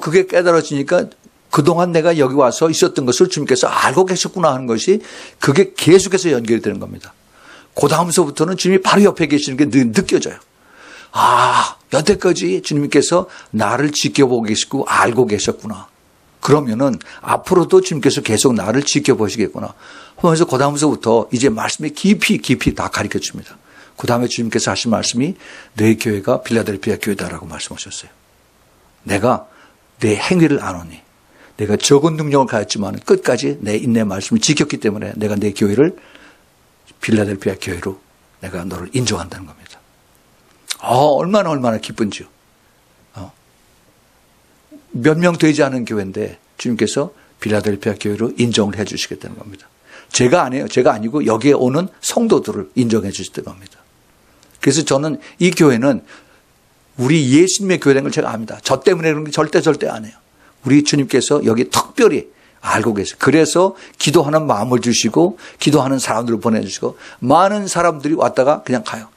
그게 깨달아지니까 그동안 내가 여기 와서 있었던 것을 주님께서 알고 계셨구나 하는 것이 그게 계속해서 연결이 되는 겁니다. 그 다음서부터는 주님이 바로 옆에 계시는 게 느껴져요. 여태까지 주님께서 나를 지켜보고 계시고 알고 계셨구나. 그러면은 앞으로도 주님께서 계속 나를 지켜보시겠구나 하면서 그 다음서부터 이제 말씀이 깊이 다 가르쳐 줍니다. 그 다음에 주님께서 하신 말씀이 너희 교회가 빌라델피아 교회다라고 말씀하셨어요. 내가 내 행위를 아노니 내가 적은 능력을 가졌지만 끝까지 내 인내 말씀을 지켰기 때문에 내가 내 교회를 빌라델피아 교회로 내가 너를 인정한다는 겁니다. 얼마나 기쁜지요. 몇 명 되지 않은 교회인데 주님께서 빌라델피아 교회로 인정을 해 주시겠다는 겁니다. 제가 아니고 여기에 오는 성도들을 인정해 주시던 겁니다. 그래서 저는 이 교회는 우리 예수님의 교회라는 걸 제가 압니다. 저 때문에 그런 게 절대 안 해요. 우리 주님께서 여기 특별히 알고 계세요. 그래서 기도하는 마음을 주시고 기도하는 사람들을 보내주시고 많은 사람들이 왔다가 그냥 가요.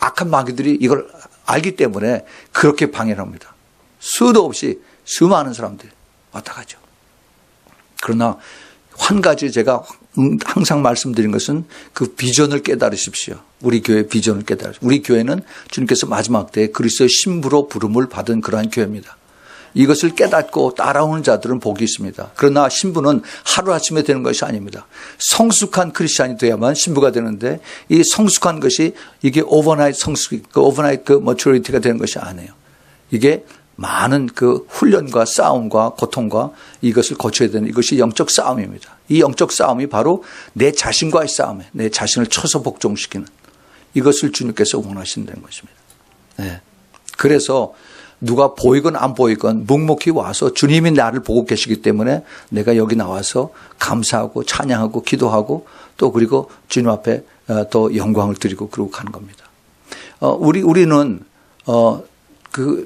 악한 마귀들이 이걸 알기 때문에 그렇게 방해를 합니다. 수도 없이 수많은 사람들이 왔다 가죠. 그러나 한 가지 제가 항상 말씀드린 것은 그 비전을 깨달으십시오. 우리 교회 비전을 깨달으십시오. 우리 교회는 주님께서 마지막 때에 그리스도의 신부로 부름을 받은 그러한 교회입니다. 이것을 깨닫고 따라오는 자들은 복이 있습니다. 그러나 신부는 하루아침에 되는 것이 아닙니다. 성숙한 크리스찬이 돼야만 신부가 되는데 이 성숙한 것이 이게 오버나이트 머추리티가 되는 것이 아니에요. 이게 많은 그 훈련과 싸움과 고통과 이것을 거쳐야 되는 이것이 영적 싸움입니다. 이 영적 싸움이 바로 내 자신과의 싸움에 내 자신을 쳐서 복종시키는 이것을 주님께서 원하신다는 것입니다. 네. 그래서 누가 보이건 안 보이건 묵묵히 와서 주님이 나를 보고 계시기 때문에 내가 여기 나와서 감사하고 찬양하고 기도하고 또 그리고 주님 앞에 또 영광을 드리고 그러고 가는 겁니다. 우리는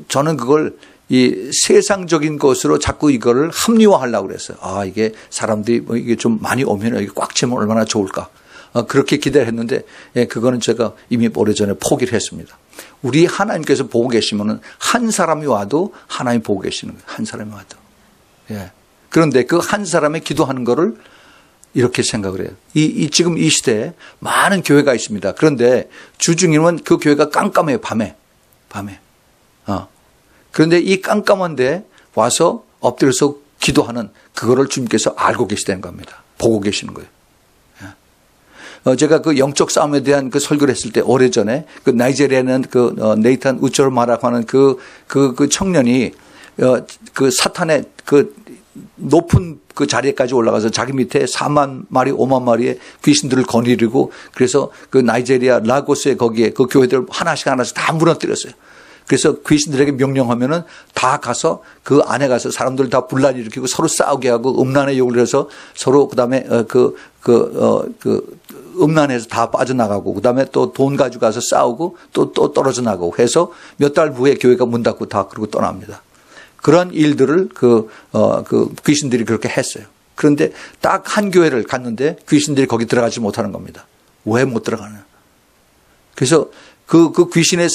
저는 그걸 이 세상적인 것으로 자꾸 이거를 합리화하려고 그랬어요. 이게 사람들이 이게 좀 많이 오면 여기 꽉 차면 얼마나 좋을까. 그렇게 기대했는데 그거는 제가 이미 오래전에 포기를 했습니다. 우리 하나님께서 보고 계시면은 한 사람이 와도 하나님 보고 계시는 거예요. 한 사람이 와도. 그런데 그 한 사람이 기도하는 거를 이렇게 생각을 해요. 지금 이 시대에 많은 교회가 있습니다. 그런데 주중이면 그 교회가 깜깜해요. 밤에. 그런데 이 깜깜한데 와서 엎드려서 기도하는 그거를 주님께서 알고 계시다는 겁니다. 보고 계시는 거예요. 제가 그 영적 싸움에 대한 그 설교를 했을 때 오래전에 그 나이지리아는 그 네이탄 우처르마라고 하는 그 청년이 그 사탄의 그 높은 그 자리에까지 올라가서 자기 밑에 4만 마리, 5만 마리의 귀신들을 거느리고 그래서 그 나이지리아 라고스에 거기에 그 교회들 하나씩 다 무너뜨렸어요. 그래서 귀신들에게 명령하면은 다 가서 그 안에 가서 사람들 다 분란 일으키고 서로 싸우게 하고 음란의 욕을 해서 서로 그다음에 음란에서 다 빠져나가고 그다음에 또 돈 가지고 가서 싸우고 또 떨어져 나가고 해서 몇 달 후에 교회가 문 닫고 다 그러고 떠납니다. 그런 일들을 그 귀신들이 그렇게 했어요. 그런데 딱 한 교회를 갔는데 귀신들이 거기 들어가지 못하는 겁니다. 왜 못 들어가냐? 그래서 그 귀신의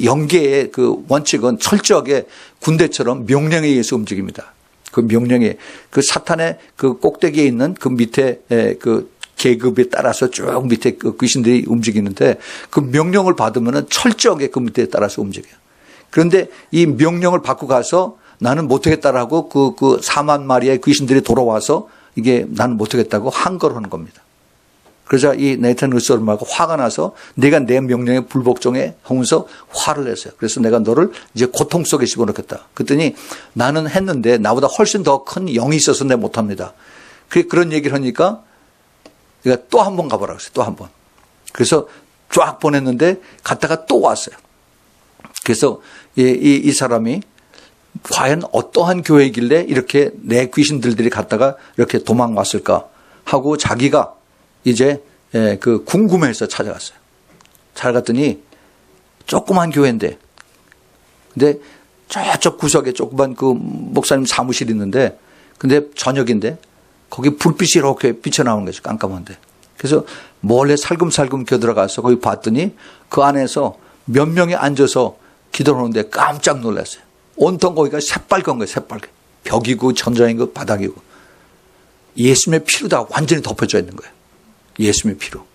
영계의 그 원칙은 철저하게 군대처럼 명령에 의해서 움직입니다. 그 명령에 그 사탄의 그 꼭대기에 있는 그 밑에 그 계급에 따라서 쭉 밑에 그 귀신들이 움직이는데 그 명령을 받으면은 철저하게 그 밑에 따라서 움직여요. 그런데 이 명령을 받고 가서 나는 못하겠다라고 그 4만 마리의 귀신들이 돌아와서 이게 나는 못하겠다고 항거를 하는 겁니다. 그러자 이 네이탄 우처르마가 화가 나서 내가 내 명령에 불복종해 하면서 화를 냈어요. 그래서 내가 너를 이제 고통 속에 집어넣겠다. 그랬더니 나는 했는데 나보다 훨씬 더 큰 영이 있어서 내가 못합니다. 그런 얘기를 하니까 내가 또 한 번 가보라고 했어요. 또 한 번. 그래서 쫙 보냈는데 갔다가 또 왔어요. 그래서 이 사람이 과연 어떠한 교회이길래 이렇게 내 귀신들이 갔다가 이렇게 도망왔을까 하고 자기가 이제 그 궁금해서 찾아갔어요. 찾아갔더니 조그만 교회인데 근데 저쪽 구석에 조그만 그 목사님 사무실이 있는데 근데 저녁인데 거기 불빛이 이렇게 비쳐나오는 거죠. 깜깜한데. 그래서 몰래 살금살금 겨들어가서 거기 봤더니 그 안에서 몇 명이 앉아서 기도를 하는데 깜짝 놀랐어요. 온통 거기가 새빨간 거예요. 새빨개. 벽이고 천장이고 바닥이고. 예수님의 피로 다 완전히 덮여져 있는 거예요. 예수님의 피로.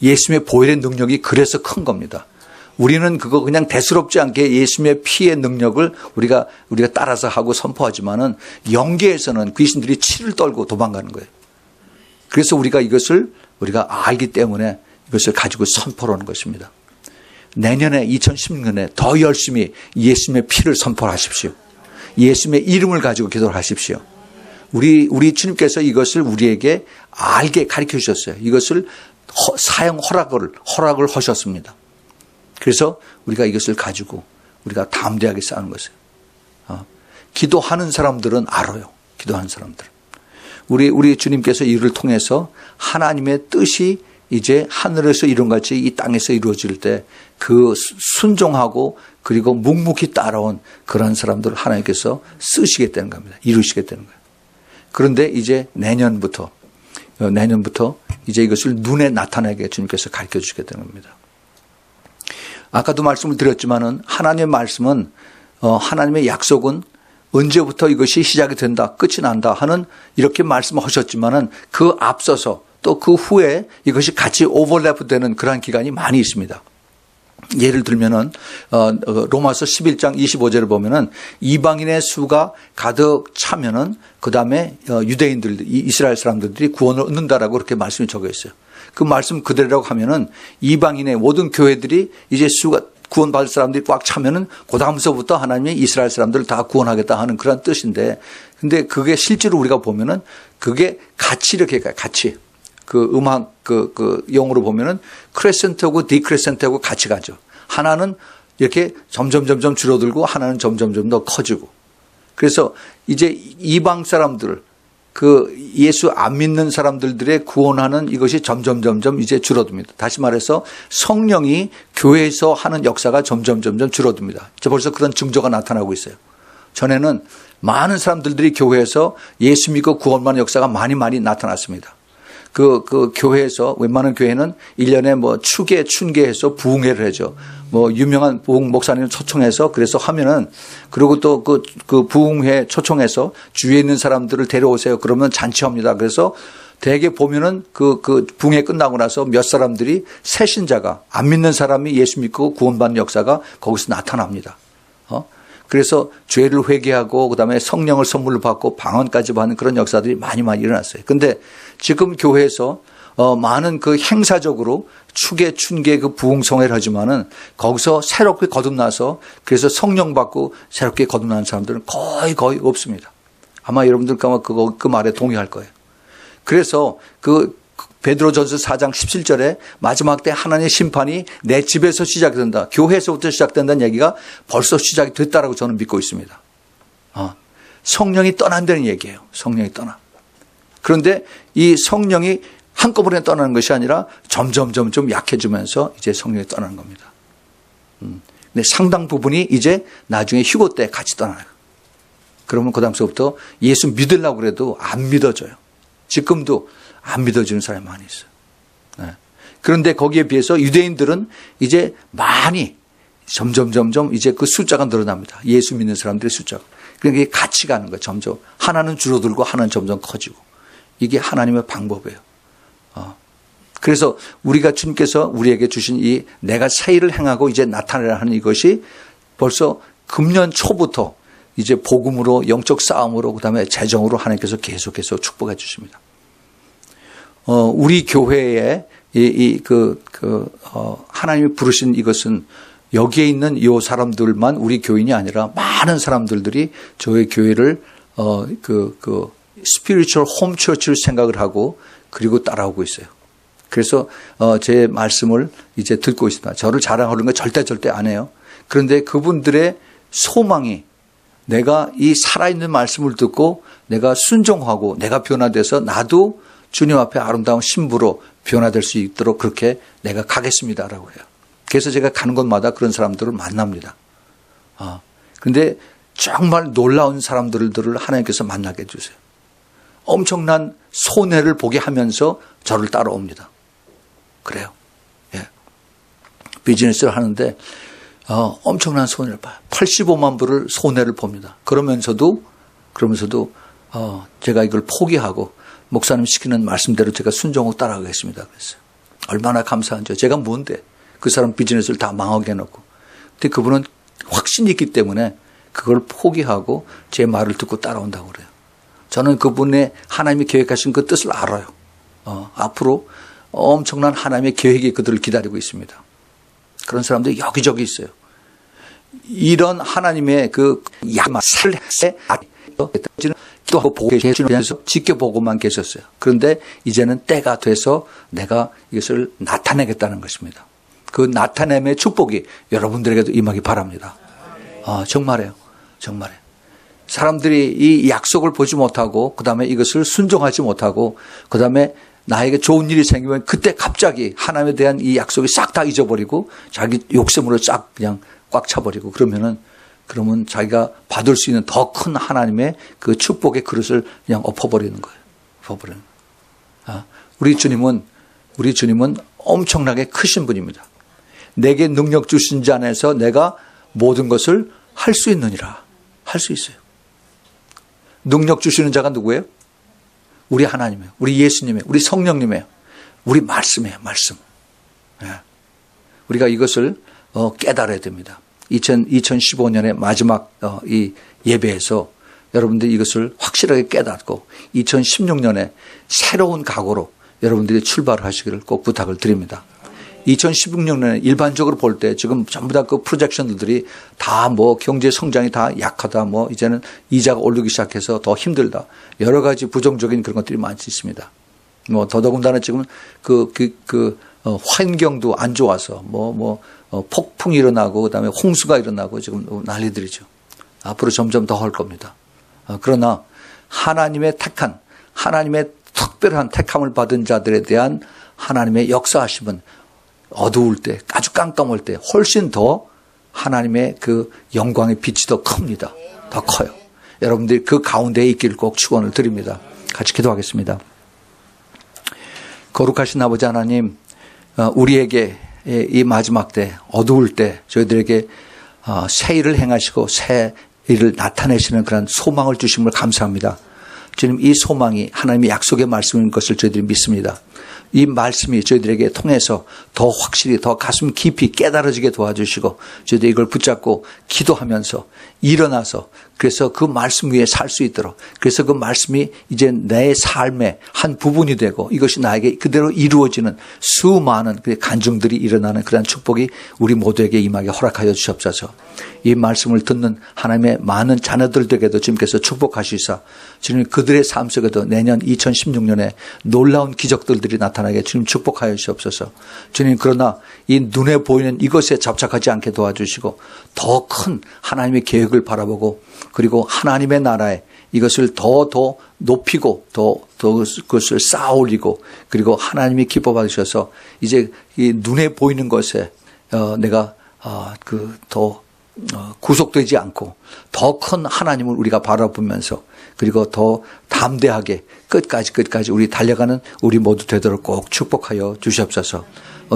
예수님의 보혈의 능력이 그래서 큰 겁니다. 우리는 그거 그냥 대수롭지 않게 예수님의 피의 능력을 우리가 따라서 하고 선포하지만은 영계에서는 귀신들이 치를 떨고 도망가는 거예요. 그래서 우리가 이것을 우리가 알기 때문에 이것을 가지고 선포하는 것입니다. 내년에 2016년에 더 열심히 예수님의 피를 선포하십시오. 예수님의 이름을 가지고 기도를 하십시오. 우리 주님께서 이것을 우리에게 알게 가르쳐 주셨어요. 이것을 사용 허락을 하셨습니다. 그래서 우리가 이것을 가지고 우리가 담대하게 싸우는 것이에요. 기도하는 사람들은 알아요. 기도하는 사람들은. 우리 주님께서 이를 통해서 하나님의 뜻이 이제 하늘에서 이룬 같이 이 땅에서 이루어질 때 그 순종하고 그리고 묵묵히 따라온 그런 사람들을 하나님께서 쓰시게 되는 겁니다. 이루시게 되는 거예요. 그런데 이제 내년부터 이제 이것을 눈에 나타나게 주님께서 가르쳐 주시게 되는 겁니다. 아까도 말씀을 드렸지만은 하나님의 말씀은 하나님의 약속은 언제부터 이것이 시작이 된다, 끝이 난다 하는 이렇게 말씀하셨지만은 그 앞서서 또 그 후에 이것이 같이 오버랩되는 그러한 기간이 많이 있습니다. 예를 들면은 로마서 11장 25절을 보면은 이방인의 수가 가득 차면은 그 다음에 유대인들, 이스라엘 사람들이 구원을 얻는다라고 그렇게 말씀이 적혀 있어요. 그 말씀 그대로라고 하면은 이방인의 모든 교회들이 이제 수가 구원받을 사람들이 꽉 차면은 그 다음서부터 하나님이 이스라엘 사람들을 다 구원하겠다 하는 그런 뜻인데, 근데 그게 실제로 우리가 보면은 그게 같이 이렇게 가요. 같이. 그 음악 그 영어로 보면은 크레센트하고 디크레센트하고 같이 가죠. 하나는 이렇게 점점 줄어들고 하나는 점점 더 커지고. 그래서 이제 이방 사람들, 그 예수 안 믿는 사람들의 구원하는 이것이 점점 이제 줄어듭니다. 다시 말해서 성령이 교회에서 하는 역사가 점점 줄어듭니다. 벌써 그런 징조가 나타나고 있어요. 전에는 많은 사람들이 교회에서 예수 믿고 구원받는 역사가 많이 나타났습니다. 그 교회에서 웬만한 교회는 1년에 뭐 추계, 춘계해서 부흥회를 하죠. 뭐 유명한 부흥 목사님을 초청해서 그래서 하면은, 그리고 또 그 부흥회 초청해서 주위에 있는 사람들을 데려오세요. 그러면 잔치합니다. 그래서 대개 보면은 그 부흥회 끝나고 나서 몇 사람들이 새 신자가 안 믿는 사람이 예수 믿고 구원받는 역사가 거기서 나타납니다. 그래서 죄를 회개하고 그다음에 성령을 선물로 받고 방언까지 받는 그런 역사들이 많이 일어났어요. 근데 지금 교회에서 많은 그 행사적으로 추계, 춘계 그 부흥성회를 하지만은 거기서 새롭게 거듭나서 그래서 성령 받고 새롭게 거듭나는 사람들은 거의 없습니다. 아마 여러분들 그 말에 동의할 거예요. 그래서 베드로전서 4장 17절에 마지막 때 하나님의 심판이 내 집에서 시작이 된다. 교회에서부터 시작된다는 얘기가 벌써 시작이 됐다라고 저는 믿고 있습니다. 성령이 떠난다는 얘기예요. 성령이 떠나. 그런데 이 성령이 한꺼번에 떠나는 것이 아니라 점점 약해지면서 이제 성령이 떠나는 겁니다. 근데 상당 부분이 이제 나중에 휴고 때 같이 떠나요. 그러면 그 다음서부터 예수 믿으려고 그래도 안 믿어져요. 지금도 안 믿어지는 사람이 많이 있어요. 네. 그런데 거기에 비해서 유대인들은 이제 많이 점점 이제 그 숫자가 늘어납니다. 예수 믿는 사람들의 숫자가. 그러니까 이게 같이 가는 거예요. 점점. 하나는 줄어들고 하나는 점점 커지고. 이게 하나님의 방법이에요. 그래서 우리가 주님께서 우리에게 주신 이 내가 새 일을 행하고 이제 나타내라 하는 이것이 벌써 금년 초부터 이제 복음으로, 영적 싸움으로, 그다음에 재정으로 하나님께서 계속해서 축복해 주십니다. 우리 교회에 하나님이 부르신 이것은 여기에 있는 이 사람들만 우리 교인이 아니라 많은 사람들이 저희 교회를 스피리추얼 홈 처치를 생각을 하고 그리고 따라오고 있어요. 그래서 제 말씀을 이제 듣고 있습니다. 저를 자랑하는 거 절대 안 해요. 그런데 그분들의 소망이 내가 이 살아있는 말씀을 듣고 내가 순종하고 내가 변화돼서 나도 주님 앞에 아름다운 신부로 변화될 수 있도록 그렇게 내가 가겠습니다라고 해요. 그래서 제가 가는 곳마다 그런 사람들을 만납니다. 그런데 정말 놀라운 사람들을 하나님께서 만나게 해주세요. 엄청난 손해를 보게 하면서 저를 따라옵니다. 그래요. 예. 비즈니스를 하는데 엄청난 손해를 봐요. 85만 불을 손해를 봅니다. 그러면서도 제가 이걸 포기하고 목사님 시키는 말씀대로 제가 순종하고 따라가겠습니다. 그랬어요. 얼마나 감사한지요. 제가 뭔데? 그 사람 비즈니스를 다 망하게 해놓고. 근데 그분은 확신이 있기 때문에 그걸 포기하고 제 말을 듣고 따라온다고 그래요. 저는 그분의 하나님이 계획하신 그 뜻을 알아요. 앞으로 엄청난 하나님의 계획이 그들을 기다리고 있습니다. 그런 사람들이 여기저기 있어요. 이런 하나님의 그 야마살에 또 보고 계시면서 지켜보고만 계셨어요. 그런데 이제는 때가 돼서 내가 이것을 나타내겠다는 것입니다. 그 나타냄의 축복이 여러분들에게도 임하기 바랍니다. 정말이에요. 정말이에요. 사람들이 이 약속을 보지 못하고 그 다음에 이것을 순종하지 못하고 그 다음에 나에게 좋은 일이 생기면 그때 갑자기 하나님에 대한 이 약속이 싹 다 잊어버리고 자기 욕심으로 싹 그냥 꽉 차버리고 그러면 자기가 받을 수 있는 더 큰 하나님의 그 축복의 그릇을 그냥 엎어버리는 거예요. 엎어버리는 거예요. 우리 주님은 엄청나게 크신 분입니다. 내게 능력 주신 자 안에서 내가 모든 것을 할 수 있느니라. 할 수 있어요. 능력 주시는 자가 누구예요? 우리 하나님이에요. 우리 예수님이에요. 우리 성령님이에요. 우리 말씀이에요. 말씀. 우리가 이것을 깨달아야 됩니다. 2015년의 마지막 이 예배에서 여러분들이 이것을 확실하게 깨닫고 2016년에 새로운 각오로 여러분들이 출발을 하시기를 꼭 부탁을 드립니다. 2016년에 일반적으로 볼 때 지금 전부 다 그 프로젝션들이 다 뭐 경제 성장이 다 약하다, 뭐 이제는 이자가 오르기 시작해서 더 힘들다, 여러 가지 부정적인 그런 것들이 많이 있습니다. 뭐 더더군다나 지금 환경도 안 좋아서 폭풍이 일어나고 그다음에 홍수가 일어나고 지금 난리들이죠. 앞으로 점점 더 할 겁니다. 그러나 하나님의 택한, 하나님의 특별한 택함을 받은 자들에 대한 하나님의 역사하심은 어두울 때, 아주 깜깜할 때 훨씬 더 하나님의 그 영광의 빛이 더 큽니다. 더 커요. 여러분들이 그 가운데에 있기를 꼭 축원을 드립니다. 같이 기도하겠습니다. 거룩하신 아버지 하나님, 우리에게 이 마지막 때, 어두울 때 저희들에게 새 일을 행하시고 새 일을 나타내시는 그런 소망을 주심을 감사합니다. 주님, 이 소망이 하나님의 약속의 말씀인 것을 저희들이 믿습니다. 이 말씀이 저희들에게 통해서 더 확실히 더 가슴 깊이 깨달아지게 도와주시고 저희들이 이걸 붙잡고 기도하면서 일어나서 그래서 그 말씀 위에 살 수 있도록, 그래서 그 말씀이 이제 내 삶의 한 부분이 되고 이것이 나에게 그대로 이루어지는 수많은 간증들이 일어나는 그런 축복이 우리 모두에게 임하게 허락하여 주시옵소서. 이 말씀을 듣는 하나님의 많은 자녀들에게도 주님께서 축복하시사 주님 그들의 삶 속에도 내년 2016년에 놀라운 기적들이 나타나게 주님 축복하여 주시옵소서. 주님, 그러나 이 눈에 보이는 이것에 잡착하지 않게 도와주시고 더 큰 하나님의 계획을 바라보고 그리고 하나님의 나라에 이것을 더 높이고 더 그것을 쌓아 올리고 그리고 하나님이 기뻐 받으셔서 이제 이 눈에 보이는 것에 내가 더 구속되지 않고 더 큰 하나님을 우리가 바라보면서 그리고 더 담대하게 끝까지 우리 달려가는 우리 모두 되도록 꼭 축복하여 주시옵소서.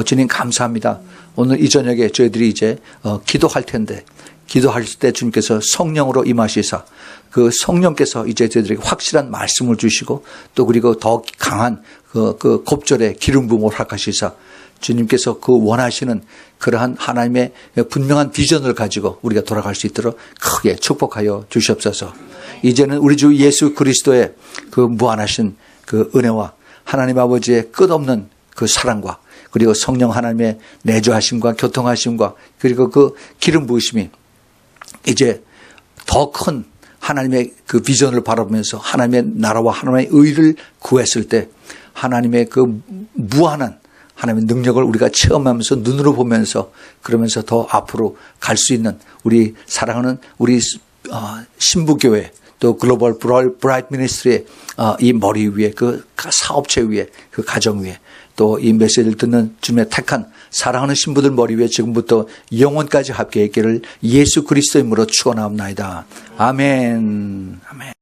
주님 감사합니다. 오늘 이 저녁에 저희들이 이제 기도할 텐데 기도할 때 주님께서 성령으로 임하시사 그 성령께서 이제 저희들에게 확실한 말씀을 주시고 또 그리고 더 강한 그 곱절의 기름 부음을 허락하시사 주님께서 그 원하시는 그러한 하나님의 분명한 비전을 가지고 우리가 돌아갈 수 있도록 크게 축복하여 주시옵소서. 이제는 우리 주 예수 그리스도의 그 무한하신 그 은혜와 하나님 아버지의 끝없는 그 사랑과 그리고 성령 하나님의 내주하심과 교통하심과 그리고 그 기름 부으심이 이제 더 큰 하나님의 그 비전을 바라보면서 하나님의 나라와 하나님의 의를 구했을 때 하나님의 그 무한한 하나님의 능력을 우리가 체험하면서 눈으로 보면서 그러면서 더 앞으로 갈 수 있는 우리 사랑하는 우리 신부교회 또 글로벌 브라이트 미니스트리의 이 머리 위에 그 사업체 위에 그 가정 위에 또 이 메시지를 듣는 주님의 택한 사랑하는 신부들 머리 위에 지금부터 영원까지 함께 있기를 예수 그리스도의 이름으로 축원하옵나이다. 아멘. 아멘.